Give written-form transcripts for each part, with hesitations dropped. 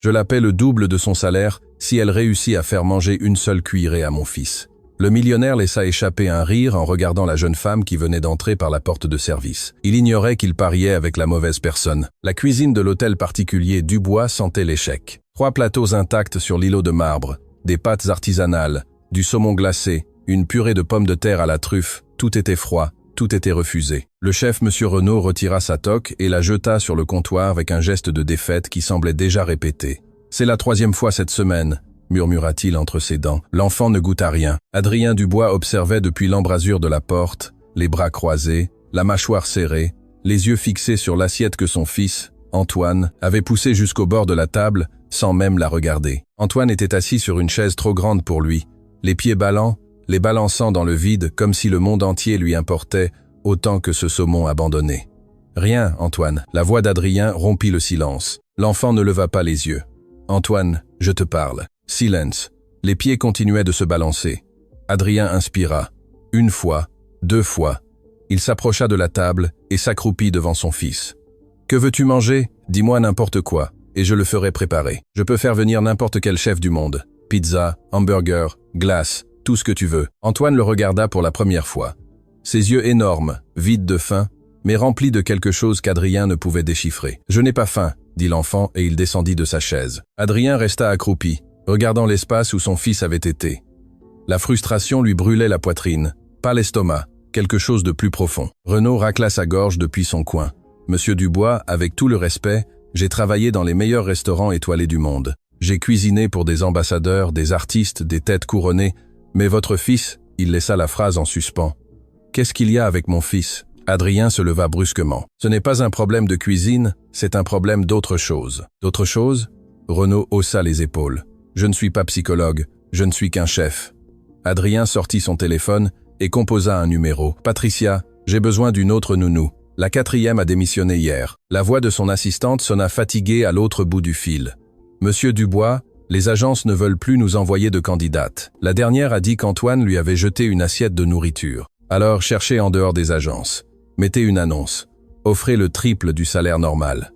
Je la paie le double de son salaire si elle réussit à faire manger une seule cuillerée à mon fils. Le millionnaire laissa échapper un rire en regardant la jeune femme qui venait d'entrer par la porte de service. Il ignorait qu'il pariait avec la mauvaise personne. La cuisine de l'hôtel particulier Dubois sentait l'échec. 3 plateaux intacts sur l'îlot de marbre, des pâtes artisanales, du saumon glacé, une purée de pommes de terre à la truffe, tout était froid, tout était refusé. Le chef M. Renaud retira sa toque et la jeta sur le comptoir avec un geste de défaite qui semblait déjà répété. « C'est la 3e fois cette semaine », murmura-t-il entre ses dents. L'enfant ne goûta rien. Adrien Dubois observait depuis l'embrasure de la porte, les bras croisés, la mâchoire serrée, les yeux fixés sur l'assiette que son fils, Antoine, avait poussée jusqu'au bord de la table, sans même la regarder. Antoine était assis sur une chaise trop grande pour lui, les pieds ballants, les balançant dans le vide comme si le monde entier lui importait autant que ce saumon abandonné. « Rien, Antoine », la voix d'Adrien rompit le silence. L'enfant ne leva pas les yeux. « Antoine, je te parle. » Silence. Les pieds continuaient de se balancer. Adrien inspira. 1 fois, 2 fois. Il s'approcha de la table et s'accroupit devant son fils. « Que veux-tu manger? Dis-moi n'importe quoi, et je le ferai préparer. Je peux faire venir n'importe quel chef du monde. Pizza, hamburger, glace, tout ce que tu veux. » Antoine le regarda pour la première fois. Ses yeux énormes, vides de faim, mais remplis de quelque chose qu'Adrien ne pouvait déchiffrer. « Je n'ai pas faim, » dit l'enfant et il descendit de sa chaise. Adrien resta accroupi, regardant l'espace où son fils avait été. La frustration lui brûlait la poitrine, pas l'estomac, quelque chose de plus profond. Renaud racla sa gorge depuis son coin. « Monsieur Dubois, avec tout le respect, j'ai travaillé dans les meilleurs restaurants étoilés du monde. J'ai cuisiné pour des ambassadeurs, des artistes, des têtes couronnées, mais votre fils, » il laissa la phrase en suspens. « Qu'est-ce qu'il y a avec mon fils ?» Adrien se leva brusquement. « Ce n'est pas un problème de cuisine, c'est un problème d'autre chose. » « D'autre chose ?» Renaud haussa les épaules. « Je ne suis pas psychologue, je ne suis qu'un chef. » Adrien sortit son téléphone et composa un numéro. « Patricia, j'ai besoin d'une autre nounou. La 4e a démissionné hier. » La voix de son assistante sonna fatiguée à l'autre bout du fil. « Monsieur Dubois, les agences ne veulent plus nous envoyer de candidates. La dernière a dit qu'Antoine lui avait jeté une assiette de nourriture. Alors cherchez en dehors des agences. Mettez une annonce. Offrez le triple du salaire normal.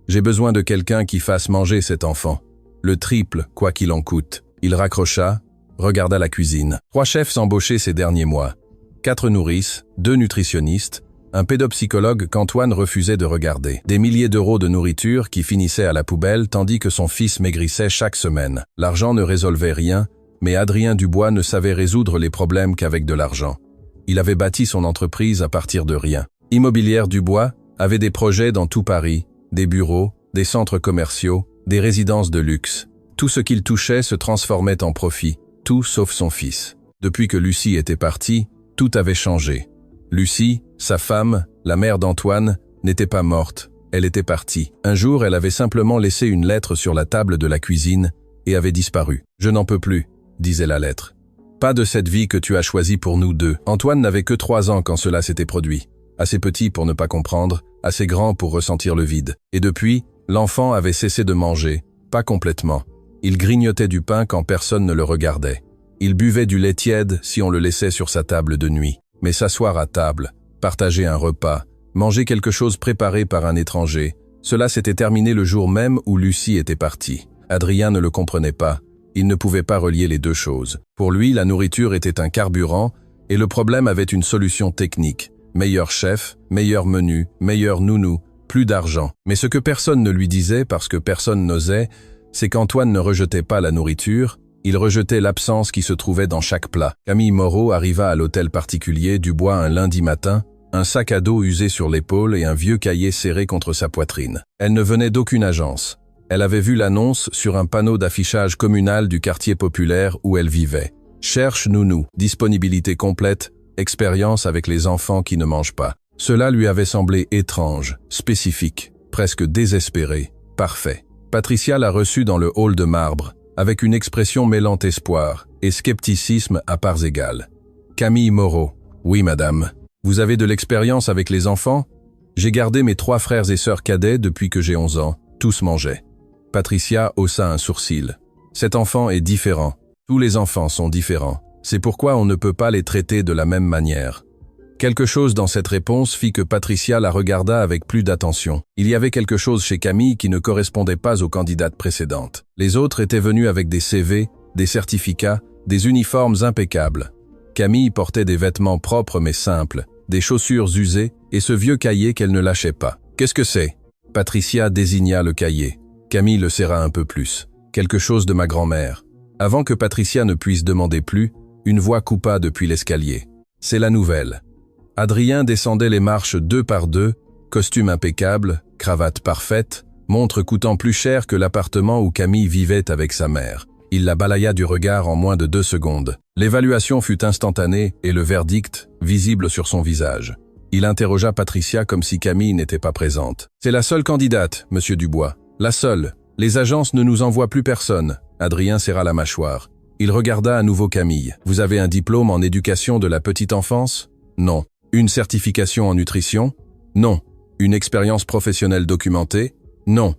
J'ai besoin de quelqu'un qui fasse manger cet enfant. Le triple, quoi qu'il en coûte. » Il raccrocha, regarda la cuisine. 3 chefs embauchés ces derniers mois. 4 nourrices, 2 nutritionnistes, un pédopsychologue qu'Antoine refusait de regarder. Des milliers d'euros de nourriture qui finissaient à la poubelle tandis que son fils maigrissait chaque semaine. L'argent ne résolvait rien, mais Adrien Dubois ne savait résoudre les problèmes qu'avec de l'argent. Il avait bâti son entreprise à partir de rien. Immobilière Dubois avait des projets dans tout Paris, des bureaux, des centres commerciaux, des résidences de luxe. Tout ce qu'il touchait se transformait en profit, tout sauf son fils. Depuis que Lucie était partie, tout avait changé. Lucie, sa femme, la mère d'Antoine, n'était pas morte, elle était partie. Un jour, elle avait simplement laissé une lettre sur la table de la cuisine et avait disparu. « Je n'en peux plus », disait la lettre. « Pas de cette vie que tu as choisie pour nous deux. » Antoine n'avait que 3 ans quand cela s'était produit. Assez petit pour ne pas comprendre, assez grand pour ressentir le vide. Et depuis, l'enfant avait cessé de manger, pas complètement. Il grignotait du pain quand personne ne le regardait. Il buvait du lait tiède si on le laissait sur sa table de nuit. Mais s'asseoir à table, partager un repas, manger quelque chose préparé par un étranger, cela s'était terminé le jour même où Lucie était partie. Adrien ne le comprenait pas. Il ne pouvait pas relier les deux choses. Pour lui, la nourriture était un carburant et le problème avait une solution technique. Meilleur chef, meilleur menu, meilleur nounou, plus d'argent. Mais ce que personne ne lui disait parce que personne n'osait, c'est qu'Antoine ne rejetait pas la nourriture, il rejetait l'absence qui se trouvait dans chaque plat. Camille Moreau arriva à l'hôtel particulier Dubois un lundi matin, un sac à dos usé sur l'épaule et un vieux cahier serré contre sa poitrine. Elle ne venait d'aucune agence. Elle avait vu l'annonce sur un panneau d'affichage communal du quartier populaire où elle vivait. Cherche nounou, disponibilité complète, expérience avec les enfants qui ne mangent pas. Cela lui avait semblé étrange, spécifique, presque désespéré, parfait. Patricia l'a reçu dans le hall de marbre, avec une expression mêlant espoir et scepticisme à parts égales. Camille Moreau. Oui, madame. Vous avez de l'expérience avec les enfants? J'ai gardé mes 3 frères et sœurs cadets depuis que j'ai 11 ans. Tous mangeaient. Patricia haussa un sourcil. Cet enfant est différent. Tous les enfants sont différents. C'est pourquoi on ne peut pas les traiter de la même manière. Quelque chose dans cette réponse fit que Patricia la regarda avec plus d'attention. Il y avait quelque chose chez Camille qui ne correspondait pas aux candidates précédentes. Les autres étaient venus avec des CV, des certificats, des uniformes impeccables. Camille portait des vêtements propres mais simples, des chaussures usées et ce vieux cahier qu'elle ne lâchait pas. « Qu'est-ce que c'est » Patricia désigna le cahier. Camille le serra un peu plus. « Quelque chose de ma grand-mère. » Avant que Patricia ne puisse demander plus, une voix coupa depuis l'escalier. « C'est la nouvelle. » Adrien descendait les marches 2 par 2, costume impeccable, cravate parfaite, montre coûtant plus cher que l'appartement où Camille vivait avec sa mère. Il la balaya du regard en moins de 2 secondes. L'évaluation fut instantanée et le verdict, visible sur son visage. Il interrogea Patricia comme si Camille n'était pas présente. « C'est la seule candidate, monsieur Dubois. La seule. Les agences ne nous envoient plus personne. » Adrien serra la mâchoire. Il regarda à nouveau Camille. « Vous avez un diplôme en éducation de la petite enfance ? » « Non. » Une certification en nutrition ? Non. Une expérience professionnelle documentée ? Non.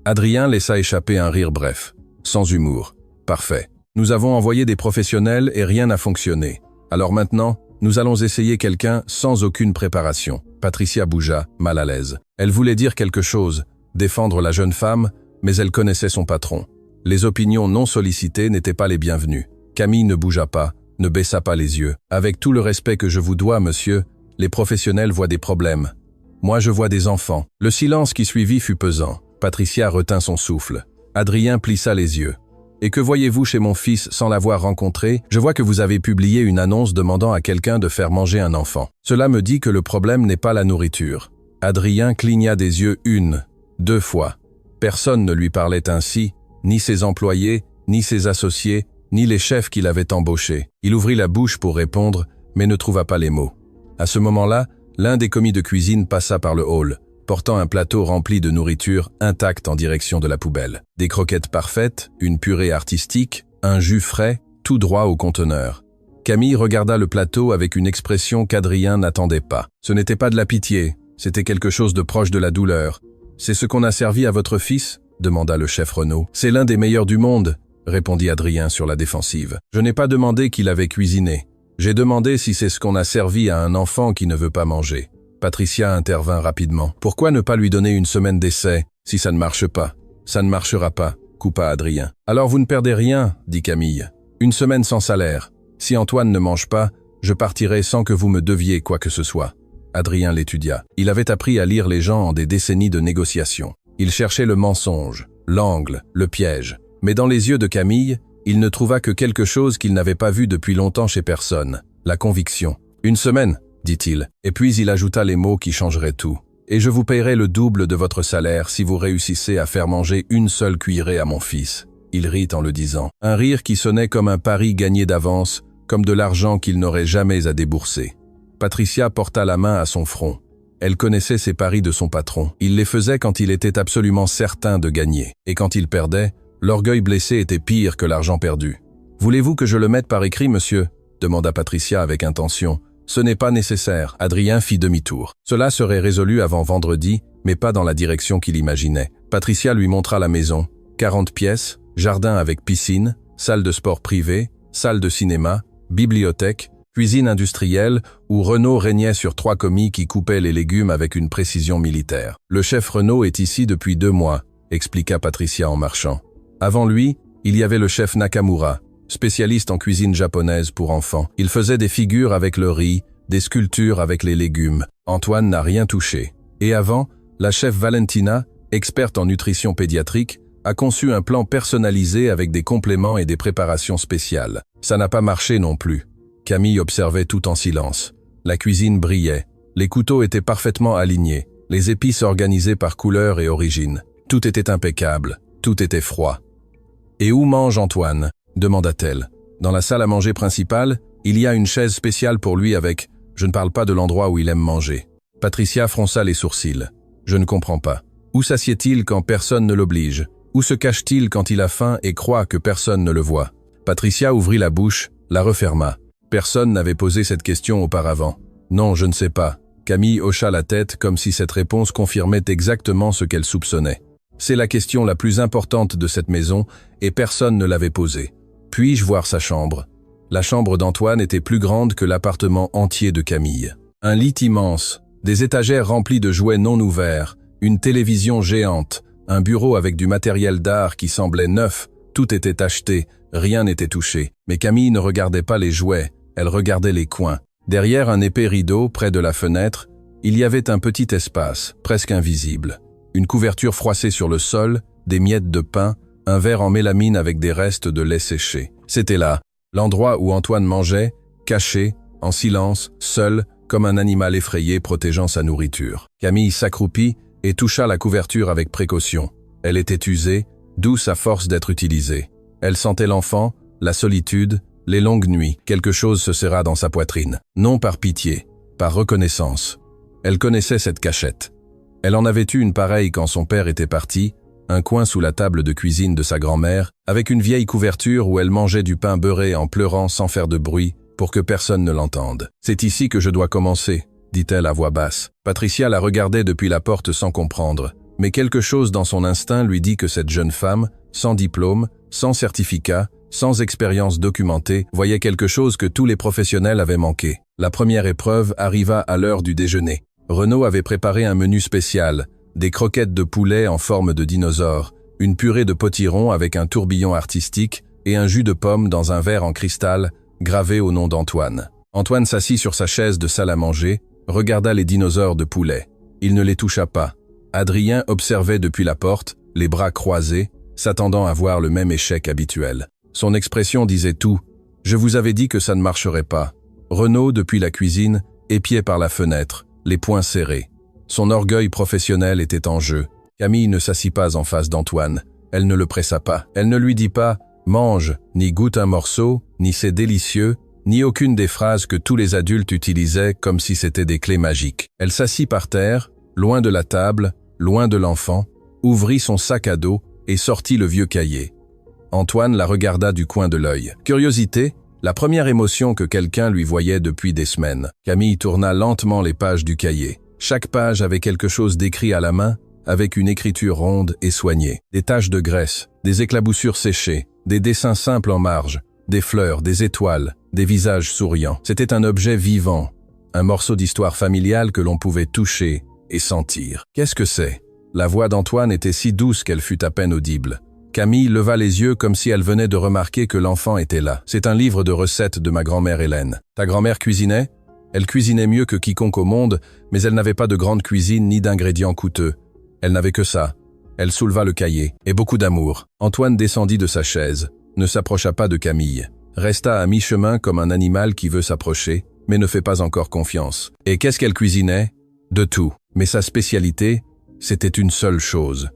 Adrien laissa échapper un rire bref, sans humour. Parfait. Nous avons envoyé des professionnels et rien n'a fonctionné. Alors maintenant, nous allons essayer quelqu'un sans aucune préparation. Patricia bougea, mal à l'aise. Elle voulait dire quelque chose, défendre la jeune femme, mais elle connaissait son patron. Les opinions non sollicitées n'étaient pas les bienvenues. Camille ne bougea pas, ne baissa pas les yeux. Avec tout le respect que je vous dois, monsieur, les professionnels voient des problèmes. Moi, je vois des enfants. Le silence qui suivit fut pesant. Patricia retint son souffle. Adrien plissa les yeux. Et que voyez-vous chez mon fils sans l'avoir rencontré? Je vois que vous avez publié une annonce demandant à quelqu'un de faire manger un enfant. Cela me dit que le problème n'est pas la nourriture. Adrien cligna des yeux 1, 2 fois. Personne ne lui parlait ainsi, ni ses employés, ni ses associés, ni les chefs qu'il avait embauchés. Il ouvrit la bouche pour répondre, mais ne trouva pas les mots. À ce moment-là, l'un des commis de cuisine passa par le hall, portant un plateau rempli de nourriture intacte en direction de la poubelle. Des croquettes parfaites, une purée artistique, un jus frais, tout droit au conteneur. Camille regarda le plateau avec une expression qu'Adrien n'attendait pas. Ce n'était pas de la pitié, c'était quelque chose de proche de la douleur. « C'est ce qu'on a servi à votre fils ?» demanda le chef Renaud. « C'est l'un des meilleurs du monde », répondit Adrien sur la défensive. « Je n'ai pas demandé qu'il avait cuisiné. J'ai demandé si c'est ce qu'on a servi à un enfant qui ne veut pas manger. » Patricia intervint rapidement. « Pourquoi ne pas lui donner une semaine d'essai, si ça ne marche pas ?»« Ça ne marchera pas », coupa Adrien. « Alors vous ne perdez rien, » dit Camille. « Une semaine sans salaire. Si Antoine ne mange pas, je partirai sans que vous me deviez quoi que ce soit. » Adrien l'étudia. Il avait appris à lire les gens en des décennies de négociations. Il cherchait le mensonge, l'angle, le piège. Mais dans les yeux de Camille, il ne trouva que quelque chose qu'il n'avait pas vu depuis longtemps chez personne, la conviction. « Une semaine », dit-il, et puis il ajouta les mots qui changeraient tout. « Et je vous payerai le double de votre salaire si vous réussissez à faire manger une seule cuillerée à mon fils. » Il rit en le disant. Un rire qui sonnait comme un pari gagné d'avance, comme de l'argent qu'il n'aurait jamais à débourser. Patricia porta la main à son front. Elle connaissait ses paris de son patron. Il les faisait quand il était absolument certain de gagner. Et quand il perdait, l'orgueil blessé était pire que l'argent perdu. « Voulez-vous que je le mette par écrit, monsieur ?» demanda Patricia avec intention. « Ce n'est pas nécessaire. » Adrien fit demi-tour. Cela serait résolu avant vendredi, mais pas dans la direction qu'il imaginait. Patricia lui montra la maison. 40 pièces, jardin avec piscine, salle de sport privée, salle de cinéma, bibliothèque, cuisine industrielle, où Renaud régnait sur 3 commis qui coupaient les légumes avec une précision militaire. « Le chef Renaud est ici depuis 2 mois, » expliqua Patricia en marchant. Avant lui, il y avait le chef Nakamura, spécialiste en cuisine japonaise pour enfants. Il faisait des figures avec le riz, des sculptures avec les légumes. Antoine n'a rien touché. Et avant, la chef Valentina, experte en nutrition pédiatrique, a conçu un plan personnalisé avec des compléments et des préparations spéciales. Ça n'a pas marché non plus. Camille observait tout en silence. La cuisine brillait. Les couteaux étaient parfaitement alignés, les épices organisées par couleur et origine. Tout était impeccable, tout était froid. « Et où mange Antoine ?» demanda-t-elle. « Dans la salle à manger principale, il y a une chaise spéciale pour lui avec... Je ne parle pas de l'endroit où il aime manger. » Patricia fronça les sourcils. « Je ne comprends pas. Où s'assied-il quand personne ne l'oblige? Où se cache-t-il quand il a faim et croit que personne ne le voit ?» Patricia ouvrit la bouche, la referma. Personne n'avait posé cette question auparavant. « Non, je ne sais pas. » Camille hocha la tête comme si cette réponse confirmait exactement ce qu'elle soupçonnait. « C'est la question la plus importante de cette maison et personne ne l'avait posée. Puis-je voir sa chambre ?» La chambre d'Antoine était plus grande que l'appartement entier de Camille. Un lit immense, des étagères remplies de jouets non ouverts, une télévision géante, un bureau avec du matériel d'art qui semblait neuf, tout était acheté, rien n'était touché. Mais Camille ne regardait pas les jouets, elle regardait les coins. Derrière un épais rideau, près de la fenêtre, il y avait un petit espace, presque invisible. Une couverture froissée sur le sol, des miettes de pain, un verre en mélamine avec des restes de lait séché. C'était là, l'endroit où Antoine mangeait, caché, en silence, seul, comme un animal effrayé protégeant sa nourriture. Camille s'accroupit et toucha la couverture avec précaution. Elle était usée, douce à force d'être utilisée. Elle sentait l'enfant, la solitude, les longues nuits. Quelque chose se serra dans sa poitrine. Non par pitié, par reconnaissance. Elle connaissait cette cachette. Elle en avait eu une pareille quand son père était parti, un coin sous la table de cuisine de sa grand-mère, avec une vieille couverture où elle mangeait du pain beurré en pleurant sans faire de bruit, pour que personne ne l'entende. « C'est ici que je dois commencer », dit-elle à voix basse. Patricia la regardait depuis la porte sans comprendre, mais quelque chose dans son instinct lui dit que cette jeune femme, sans diplôme, sans certificat, sans expérience documentée, voyait quelque chose que tous les professionnels avaient manqué. La première épreuve arriva à l'heure du déjeuner. Renaud avait préparé un menu spécial, des croquettes de poulet en forme de dinosaure, une purée de potiron avec un tourbillon artistique et un jus de pomme dans un verre en cristal, gravé au nom d'Antoine. Antoine s'assit sur sa chaise de salle à manger, regarda les dinosaures de poulet. Il ne les toucha pas. Adrien observait depuis la porte, les bras croisés, s'attendant à voir le même échec habituel. Son expression disait tout. « Je vous avais dit que ça ne marcherait pas. » Renaud, depuis la cuisine, épiait par la fenêtre, les poings serrés. Son orgueil professionnel était en jeu. Camille ne s'assit pas en face d'Antoine. Elle ne le pressa pas. Elle ne lui dit pas « mange », ni « goûte un morceau », ni « c'est délicieux », ni aucune des phrases que tous les adultes utilisaient comme si c'était des clés magiques. Elle s'assit par terre, loin de la table, loin de l'enfant, ouvrit son sac à dos et sortit le vieux cahier. Antoine la regarda du coin de l'œil. Curiosité, la première émotion que quelqu'un lui voyait depuis des semaines. Camille tourna lentement les pages du cahier. Chaque page avait quelque chose d'écrit à la main, avec une écriture ronde et soignée. Des taches de graisse, des éclaboussures séchées, des dessins simples en marge, des fleurs, des étoiles, des visages souriants. C'était un objet vivant, un morceau d'histoire familiale que l'on pouvait toucher et sentir. Qu'est-ce que c'est? La voix d'Antoine était si douce qu'elle fut à peine audible. Camille leva les yeux comme si elle venait de remarquer que l'enfant était là. C'est un livre de recettes de ma grand-mère Hélène. Ta grand-mère cuisinait? Elle cuisinait mieux que quiconque au monde, mais elle n'avait pas de grande cuisine ni d'ingrédients coûteux. Elle n'avait que ça. Elle souleva le cahier. Et beaucoup d'amour. Antoine descendit de sa chaise, ne s'approcha pas de Camille. Resta à mi-chemin comme un animal qui veut s'approcher, mais ne fait pas encore confiance. Et qu'est-ce qu'elle cuisinait? De tout. Mais sa spécialité, c'était une seule chose.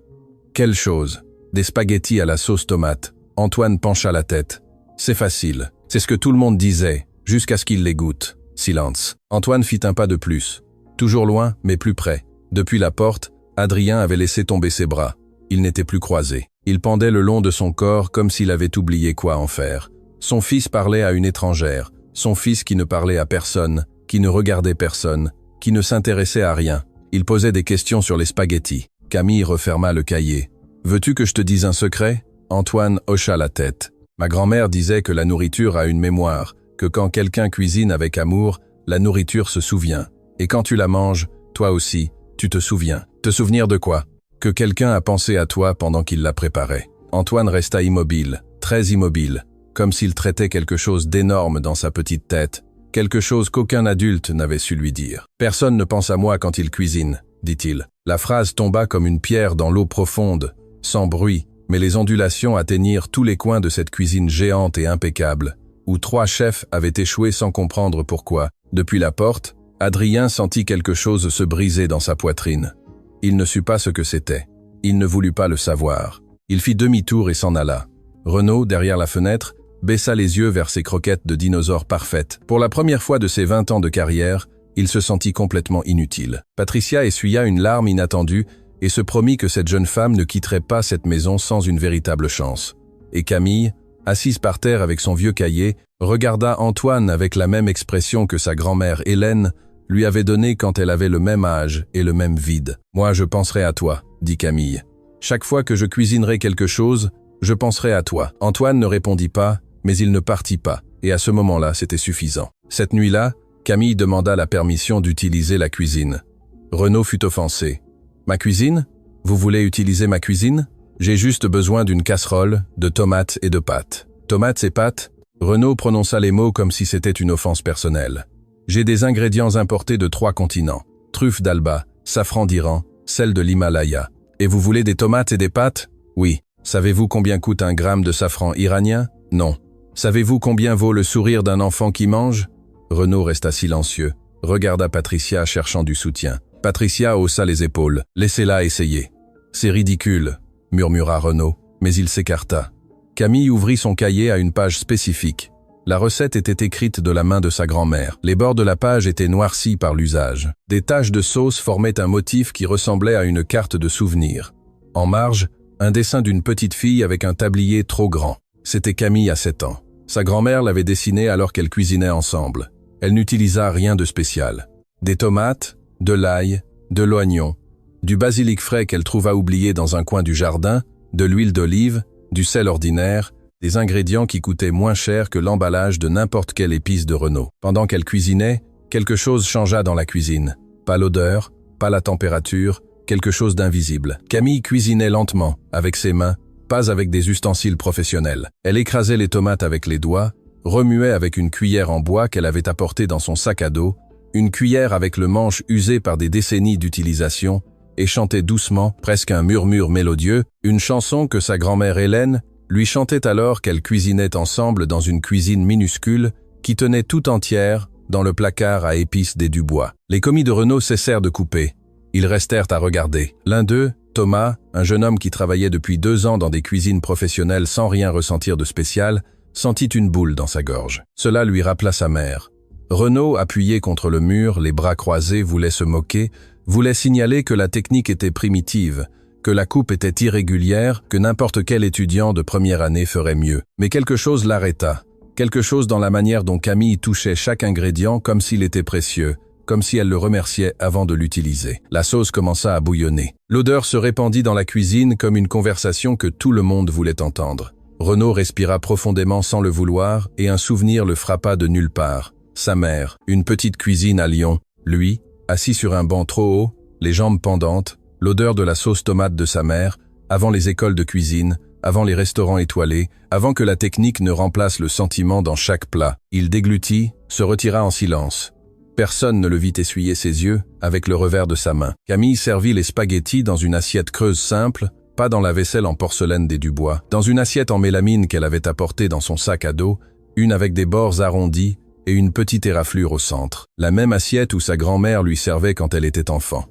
Quelle chose? Des spaghettis à la sauce tomate. Antoine pencha la tête. C'est facile. C'est ce que tout le monde disait, jusqu'à ce qu'il les goûte. Silence. Antoine fit un pas de plus. Toujours loin, mais plus près. Depuis la porte, Adrien avait laissé tomber ses bras. Ils n'étaient plus croisés. Il pendait le long de son corps comme s'il avait oublié quoi en faire. Son fils parlait à une étrangère. Son fils qui ne parlait à personne, qui ne regardait personne, qui ne s'intéressait à rien. Il posait des questions sur les spaghettis. Camille referma le cahier. « Veux-tu que je te dise un secret ?» Antoine hocha la tête. Ma grand-mère disait que la nourriture a une mémoire, que quand quelqu'un cuisine avec amour, la nourriture se souvient. Et quand tu la manges, toi aussi, tu te souviens. Te souvenir de quoi? Que quelqu'un a pensé à toi pendant qu'il la préparait. Antoine resta immobile, très immobile, comme s'il traitait quelque chose d'énorme dans sa petite tête, quelque chose qu'aucun adulte n'avait su lui dire. « Personne ne pense à moi quand il cuisine », dit-il. La phrase tomba comme une pierre dans l'eau profonde, sans bruit, mais les ondulations atteignirent tous les coins de cette cuisine géante et impeccable, où 3 chefs avaient échoué sans comprendre pourquoi. Depuis la porte, Adrien sentit quelque chose se briser dans sa poitrine. Il ne sut pas ce que c'était. Il ne voulut pas le savoir. Il fit demi-tour et s'en alla. Renaud, derrière la fenêtre, baissa les yeux vers ses croquettes de dinosaures parfaites. Pour la première fois de ses 20 ans de carrière, il se sentit complètement inutile. Patricia essuya une larme inattendue et se promit que cette jeune femme ne quitterait pas cette maison sans une véritable chance. Et Camille, assise par terre avec son vieux cahier, regarda Antoine avec la même expression que sa grand-mère Hélène lui avait donnée quand elle avait le même âge et le même vide. « Moi, je penserai à toi », dit Camille. « Chaque fois que je cuisinerai quelque chose, je penserai à toi. » Antoine ne répondit pas, mais il ne partit pas, et à ce moment-là, c'était suffisant. Cette nuit-là, Camille demanda la permission d'utiliser la cuisine. Renaud fut offensé. « Ma cuisine? Vous voulez utiliser ma cuisine? J'ai juste besoin d'une casserole, de tomates et de pâtes. » Tomates et pâtes? Renaud prononça les mots comme si c'était une offense personnelle. « J'ai des ingrédients importés de 3 continents. Truffes d'Alba, safran d'Iran, sel de l'Himalaya. Et vous voulez des tomates et des pâtes? Oui. Savez-vous combien coûte un gramme de safran iranien? Non. Savez-vous combien vaut le sourire d'un enfant qui mange? » Renaud resta silencieux, regarda Patricia cherchant du soutien. Patricia haussa les épaules. « Laissez-la essayer. »« C'est ridicule, » murmura Renaud, mais il s'écarta. Camille ouvrit son cahier à une page spécifique. La recette était écrite de la main de sa grand-mère. Les bords de la page étaient noircis par l'usage. Des taches de sauce formaient un motif qui ressemblait à une carte de souvenir. En marge, un dessin d'une petite fille avec un tablier trop grand. C'était Camille à 7 ans. Sa grand-mère l'avait dessiné alors qu'elle cuisinait ensemble. Elle n'utilisa rien de spécial. Des tomates, de l'ail, de l'oignon, du basilic frais qu'elle trouva oublié dans un coin du jardin, de l'huile d'olive, du sel ordinaire, des ingrédients qui coûtaient moins cher que l'emballage de n'importe quelle épice de Renaud. Pendant qu'elle cuisinait, quelque chose changea dans la cuisine. Pas l'odeur, pas la température, quelque chose d'invisible. Camille cuisinait lentement, avec ses mains, pas avec des ustensiles professionnels. Elle écrasait les tomates avec les doigts, remuait avec une cuillère en bois qu'elle avait apportée dans son sac à dos, une cuillère avec le manche usé par des décennies d'utilisation, et chantait doucement, presque un murmure mélodieux, une chanson que sa grand-mère Hélène lui chantait alors qu'elle cuisinait ensemble dans une cuisine minuscule qui tenait tout entière dans le placard à épices des Dubois. Les commis de Renaud cessèrent de couper. Ils restèrent à regarder. L'un d'eux, Thomas, un jeune homme qui travaillait depuis 2 ans dans des cuisines professionnelles sans rien ressentir de spécial, sentit une boule dans sa gorge. Cela lui rappela sa mère. Renaud, appuyé contre le mur, les bras croisés, voulait se moquer, voulait signaler que la technique était primitive, que la coupe était irrégulière, que n'importe quel étudiant de première année ferait mieux. Mais quelque chose l'arrêta, quelque chose dans la manière dont Camille touchait chaque ingrédient comme s'il était précieux, comme si elle le remerciait avant de l'utiliser. La sauce commença à bouillonner. L'odeur se répandit dans la cuisine comme une conversation que tout le monde voulait entendre. Renaud respira profondément sans le vouloir et un souvenir le frappa de nulle part. Sa mère, une petite cuisine à Lyon, lui, assis sur un banc trop haut, les jambes pendantes, l'odeur de la sauce tomate de sa mère, avant les écoles de cuisine, avant les restaurants étoilés, avant que la technique ne remplace le sentiment dans chaque plat. Il déglutit, se retira en silence. Personne ne le vit essuyer ses yeux avec le revers de sa main. Camille servit les spaghettis dans une assiette creuse simple, pas dans la vaisselle en porcelaine des Dubois, dans une assiette en mélamine qu'elle avait apportée dans son sac à dos, une avec des bords arrondis et une petite éraflure au centre. La même assiette où sa grand-mère lui servait quand elle était enfant.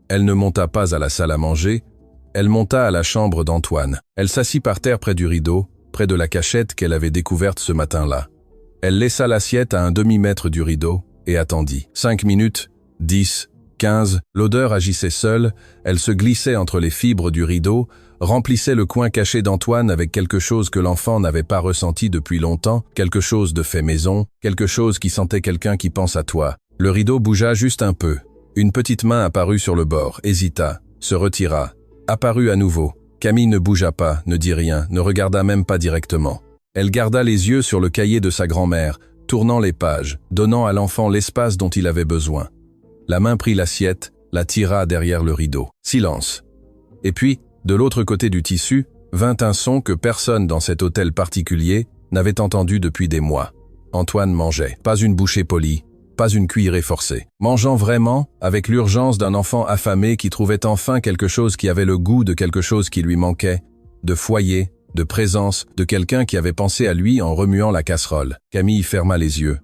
Elle ne monta pas à la salle à manger, elle monta à la chambre d'Antoine. Elle s'assit par terre près du rideau, près de la cachette qu'elle avait découverte ce matin-là. Elle laissa l'assiette à un demi-mètre du rideau et attendit. 5 minutes, 10, 15, l'odeur agissait seule, elle se glissait entre les fibres du rideau, remplissait le coin caché d'Antoine avec quelque chose que l'enfant n'avait pas ressenti depuis longtemps, quelque chose de fait maison, quelque chose qui sentait quelqu'un qui pense à toi. Le rideau bougea juste un peu. Une petite main apparut sur le bord, hésita, se retira, apparut à nouveau. Camille ne bougea pas, ne dit rien, ne regarda même pas directement. Elle garda les yeux sur le cahier de sa grand-mère, tournant les pages, donnant à l'enfant l'espace dont il avait besoin. La main prit l'assiette, la tira derrière le rideau. Silence. Et puis, de l'autre côté du tissu, vint un son que personne dans cet hôtel particulier n'avait entendu depuis des mois. Antoine mangeait, pas une bouchée polie, pas une cuillerée forcée. Mangeant vraiment, avec l'urgence d'un enfant affamé qui trouvait enfin quelque chose qui avait le goût de quelque chose qui lui manquait, de foyer, de présence, de quelqu'un qui avait pensé à lui en remuant la casserole. Camille ferma les yeux.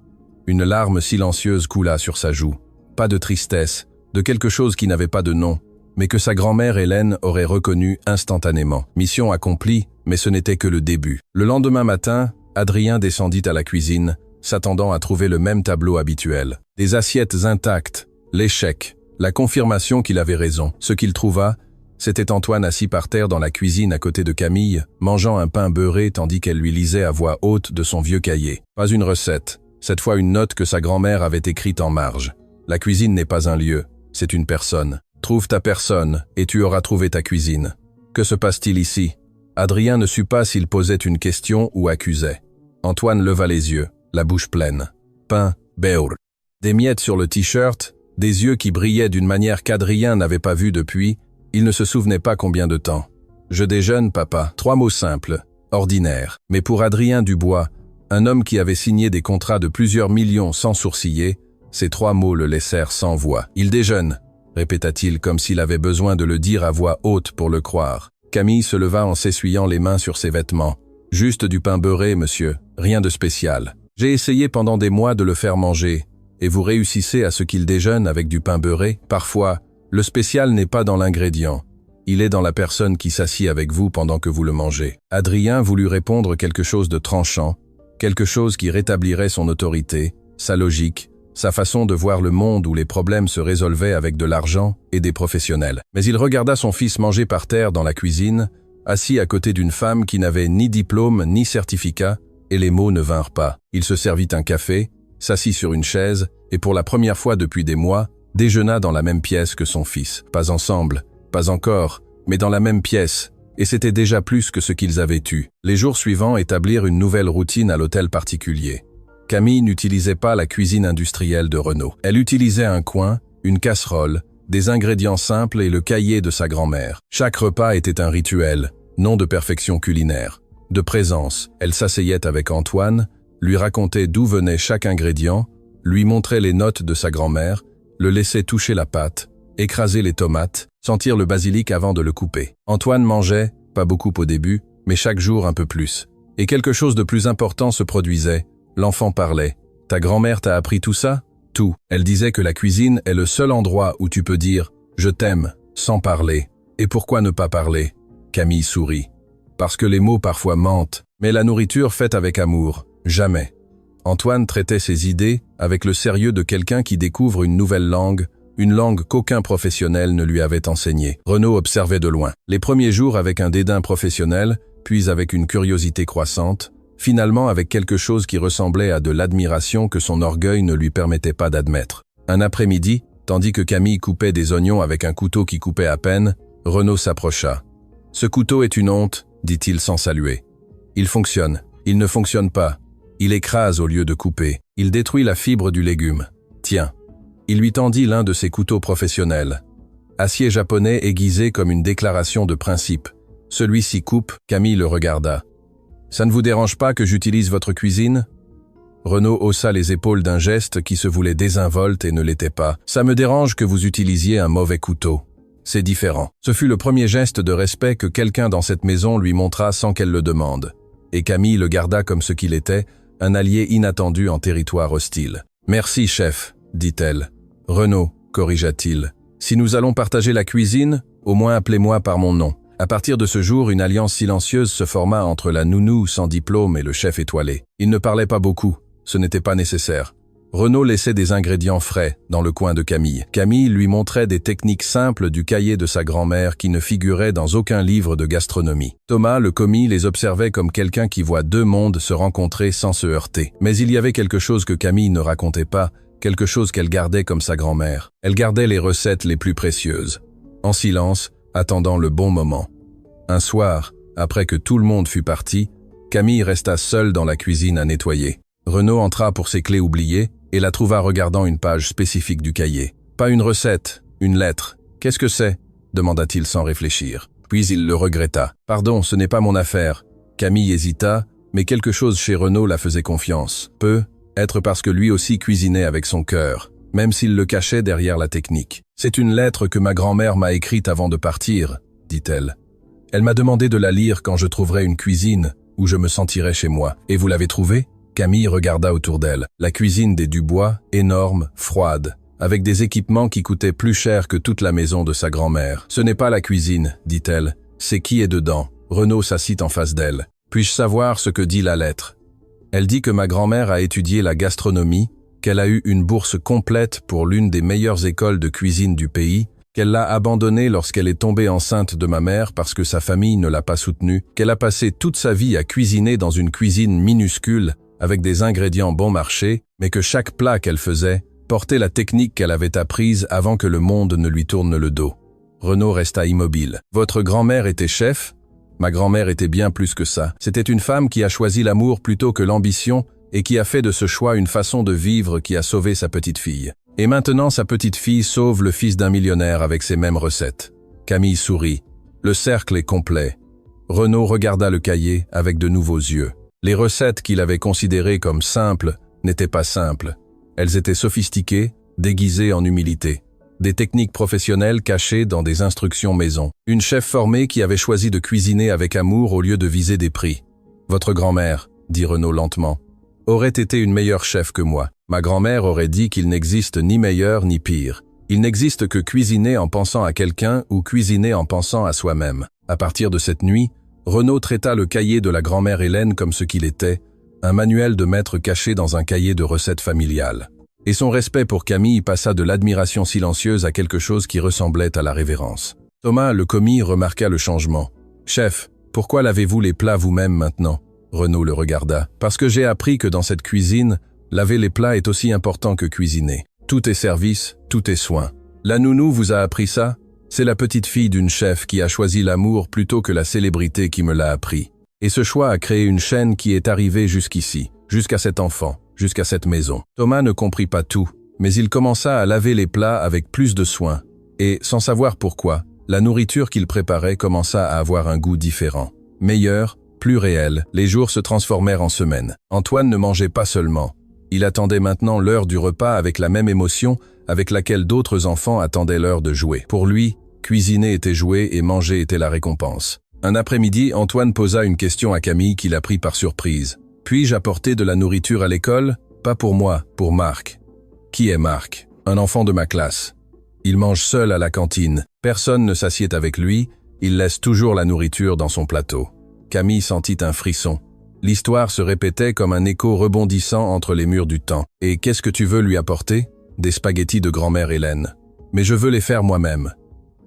Une larme silencieuse coula sur sa joue. Pas de tristesse, de quelque chose qui n'avait pas de nom, mais que sa grand-mère Hélène aurait reconnu instantanément. Mission accomplie, mais ce n'était que le début. Le lendemain matin, Adrien descendit à la cuisine, s'attendant à trouver le même tableau habituel. Des assiettes intactes, l'échec, la confirmation qu'il avait raison. Ce qu'il trouva, c'était Antoine assis par terre dans la cuisine à côté de Camille, mangeant un pain beurré tandis qu'elle lui lisait à voix haute de son vieux cahier. Pas une recette, cette fois une note que sa grand-mère avait écrite en marge. La cuisine n'est pas un lieu, c'est une personne. Trouve ta personne et tu auras trouvé ta cuisine. Que se passe-t-il ici? Adrien ne sut pas s'il posait une question ou accusait. Antoine leva les yeux, la bouche pleine. Pain, beurre. Des miettes sur le t-shirt, des yeux qui brillaient d'une manière qu'Adrien n'avait pas vue depuis, il ne se souvenait pas combien de temps. « Je déjeune, papa », 3 mots simples, ordinaires. Mais pour Adrien Dubois, un homme qui avait signé des contrats de plusieurs millions sans sourciller, ces 3 mots le laissèrent sans voix. « Il déjeune », répéta-t-il comme s'il avait besoin de le dire à voix haute pour le croire. Camille se leva en s'essuyant les mains sur ses vêtements. « Juste du pain beurré, monsieur, rien de spécial. J'ai essayé pendant des mois de le faire manger, et vous réussissez à ce qu'il déjeune avec du pain beurré. Parfois, le spécial n'est pas dans l'ingrédient. Il est dans la personne qui s'assied avec vous pendant que vous le mangez. » Adrien voulut répondre quelque chose de tranchant, quelque chose qui rétablirait son autorité, sa logique, sa façon de voir le monde où les problèmes se résolvaient avec de l'argent et des professionnels. Mais il regarda son fils manger par terre dans la cuisine, assis à côté d'une femme qui n'avait ni diplôme ni certificat, et les mots ne vinrent pas. Il se servit un café, s'assit sur une chaise, et pour la première fois depuis des mois, déjeuna dans la même pièce que son fils. Pas ensemble, pas encore, mais dans la même pièce, et c'était déjà plus que ce qu'ils avaient eu. Les jours suivants établirent une nouvelle routine à l'hôtel particulier. Camille n'utilisait pas la cuisine industrielle de Renaud. Elle utilisait un coin, une casserole, des ingrédients simples et le cahier de sa grand-mère. Chaque repas était un rituel, non de perfection culinaire. De présence, elle s'asseyait avec Antoine, lui racontait d'où venait chaque ingrédient, lui montrait les notes de sa grand-mère, le laissait toucher la pâte, écraser les tomates, sentir le basilic avant de le couper. Antoine mangeait, pas beaucoup au début, mais chaque jour un peu plus. Et quelque chose de plus important se produisait. L'enfant parlait. « Ta grand-mère t'a appris tout ça ?» Tout. Elle disait que la cuisine est le seul endroit où tu peux dire « je t'aime » sans parler. Et pourquoi ne pas parler? Camille sourit. Parce que les mots parfois mentent, mais la nourriture faite avec amour, jamais. Antoine traitait ses idées avec le sérieux de quelqu'un qui découvre une nouvelle langue, une langue qu'aucun professionnel ne lui avait enseignée. Renaud observait de loin. Les premiers jours avec un dédain professionnel, puis avec une curiosité croissante, finalement avec quelque chose qui ressemblait à de l'admiration que son orgueil ne lui permettait pas d'admettre. Un après-midi, tandis que Camille coupait des oignons avec un couteau qui coupait à peine, Renaud s'approcha. « Ce couteau est une honte », dit-il sans saluer. « Il fonctionne. Il ne fonctionne pas. Il écrase au lieu de couper. Il détruit la fibre du légume. Tiens. » Il lui tendit l'un de ses couteaux professionnels. Acier japonais aiguisé comme une déclaration de principe. Celui-ci coupe, Camille le regarda. « Ça ne vous dérange pas que j'utilise votre cuisine ?» Renaud haussa les épaules d'un geste qui se voulait désinvolte et ne l'était pas. « Ça me dérange que vous utilisiez un mauvais couteau. C'est différent. » Ce fut le premier geste de respect que quelqu'un dans cette maison lui montra sans qu'elle le demande. Et Camille le garda comme ce qu'il était, un allié inattendu en territoire hostile. « Merci, chef, » dit-elle. « Renaud, corrigea-t-il. Si nous allons partager la cuisine, au moins appelez-moi par mon nom. » À partir de ce jour, une alliance silencieuse se forma entre la nounou sans diplôme et le chef étoilé. Ils ne parlaient pas beaucoup, ce n'était pas nécessaire. Renaud laissait des ingrédients frais dans le coin de Camille. Camille lui montrait des techniques simples du cahier de sa grand-mère qui ne figuraient dans aucun livre de gastronomie. Thomas, le commis, les observait comme quelqu'un qui voit deux mondes se rencontrer sans se heurter. Mais il y avait quelque chose que Camille ne racontait pas, quelque chose qu'elle gardait comme sa grand-mère. Elle gardait les recettes les plus précieuses. En silence, attendant le bon moment. Un soir, après que tout le monde fut parti, Camille resta seule dans la cuisine à nettoyer. Renaud entra pour ses clés oubliées et la trouva regardant une page spécifique du cahier. « Pas une recette, une lettre. Qu'est-ce que c'est ?» demanda-t-il sans réfléchir. Puis il le regretta. « Pardon, ce n'est pas mon affaire. » Camille hésita, mais quelque chose chez Renaud la faisait confiance. Peut-être parce que lui aussi cuisinait avec son cœur, même s'il le cachait derrière la technique. « C'est une lettre que ma grand-mère m'a écrite avant de partir, » dit-elle. « Elle m'a demandé de la lire quand je trouverais une cuisine où je me sentirais chez moi. Et vous l'avez trouvée ?» Camille regarda autour d'elle. La cuisine des Dubois, énorme, froide, avec des équipements qui coûtaient plus cher que toute la maison de sa grand-mère. « Ce n'est pas la cuisine, » dit-elle. « C'est qui est dedans ?» Renaud s'assit en face d'elle. « Puis-je savoir ce que dit la lettre ?» Elle dit que ma grand-mère a étudié la gastronomie, qu'elle a eu une bourse complète pour l'une des meilleures écoles de cuisine du pays, qu'elle l'a abandonnée lorsqu'elle est tombée enceinte de ma mère parce que sa famille ne l'a pas soutenue, qu'elle a passé toute sa vie à cuisiner dans une cuisine minuscule, avec des ingrédients bon marché, mais que chaque plat qu'elle faisait portait la technique qu'elle avait apprise avant que le monde ne lui tourne le dos. Renaud resta immobile. « Votre grand-mère était chef ?» « Ma grand-mère était bien plus que ça. C'était une femme qui a choisi l'amour plutôt que l'ambition et qui a fait de ce choix une façon de vivre qui a sauvé sa petite fille. Et maintenant, sa petite fille sauve le fils d'un millionnaire avec ces mêmes recettes. Camille sourit. Le cercle est complet. Renaud regarda le cahier avec de nouveaux yeux. Les recettes qu'il avait considérées comme simples n'étaient pas simples. Elles étaient sophistiquées, déguisées en humilité. Des techniques professionnelles cachées dans des instructions maison. Une chef formée qui avait choisi de cuisiner avec amour au lieu de viser des prix. « Votre grand-mère, » dit Renaud lentement, « aurait été une meilleure chef que moi. Ma grand-mère aurait dit qu'il n'existe ni meilleur ni pire. Il n'existe que cuisiner en pensant à quelqu'un ou cuisiner en pensant à soi-même. » À partir de cette nuit, Renaud traita le cahier de la grand-mère Hélène comme ce qu'il était, un manuel de maître caché dans un cahier de recettes familiales. Et son respect pour Camille passa de l'admiration silencieuse à quelque chose qui ressemblait à la révérence. Thomas, le commis, remarqua le changement. « Chef, pourquoi lavez-vous les plats vous-même maintenant ?» Renaud le regarda. « Parce que j'ai appris que dans cette cuisine, laver les plats est aussi important que cuisiner. Tout est service, tout est soin. La nounou vous a appris ça ? C'est la petite fille d'une chef qui a choisi l'amour plutôt que la célébrité qui me l'a appris. Et ce choix a créé une chaîne qui est arrivée jusqu'ici, jusqu'à cet enfant, jusqu'à cette maison. » Thomas ne comprit pas tout, mais il commença à laver les plats avec plus de soin. Et, sans savoir pourquoi, la nourriture qu'il préparait commença à avoir un goût différent. Meilleur, plus réel, les jours se transformèrent en semaines. Antoine ne mangeait pas seulement. Il attendait maintenant l'heure du repas avec la même émotion avec laquelle d'autres enfants attendaient l'heure de jouer. Pour lui, cuisiner était jouer et manger était la récompense. Un après-midi, Antoine posa une question à Camille qui la prit par surprise. « Puis-je apporter de la nourriture à l'école ? Pas pour moi, pour Marc. » « Qui est Marc ? Un enfant de ma classe. Il mange seul à la cantine. Personne ne s'assied avec lui. Il laisse toujours la nourriture dans son plateau. » Camille sentit un frisson. L'histoire se répétait comme un écho rebondissant entre les murs du temps. « Et qu'est-ce que tu veux lui apporter ? » « Des spaghettis de grand-mère Hélène. Mais je veux les faire moi-même. »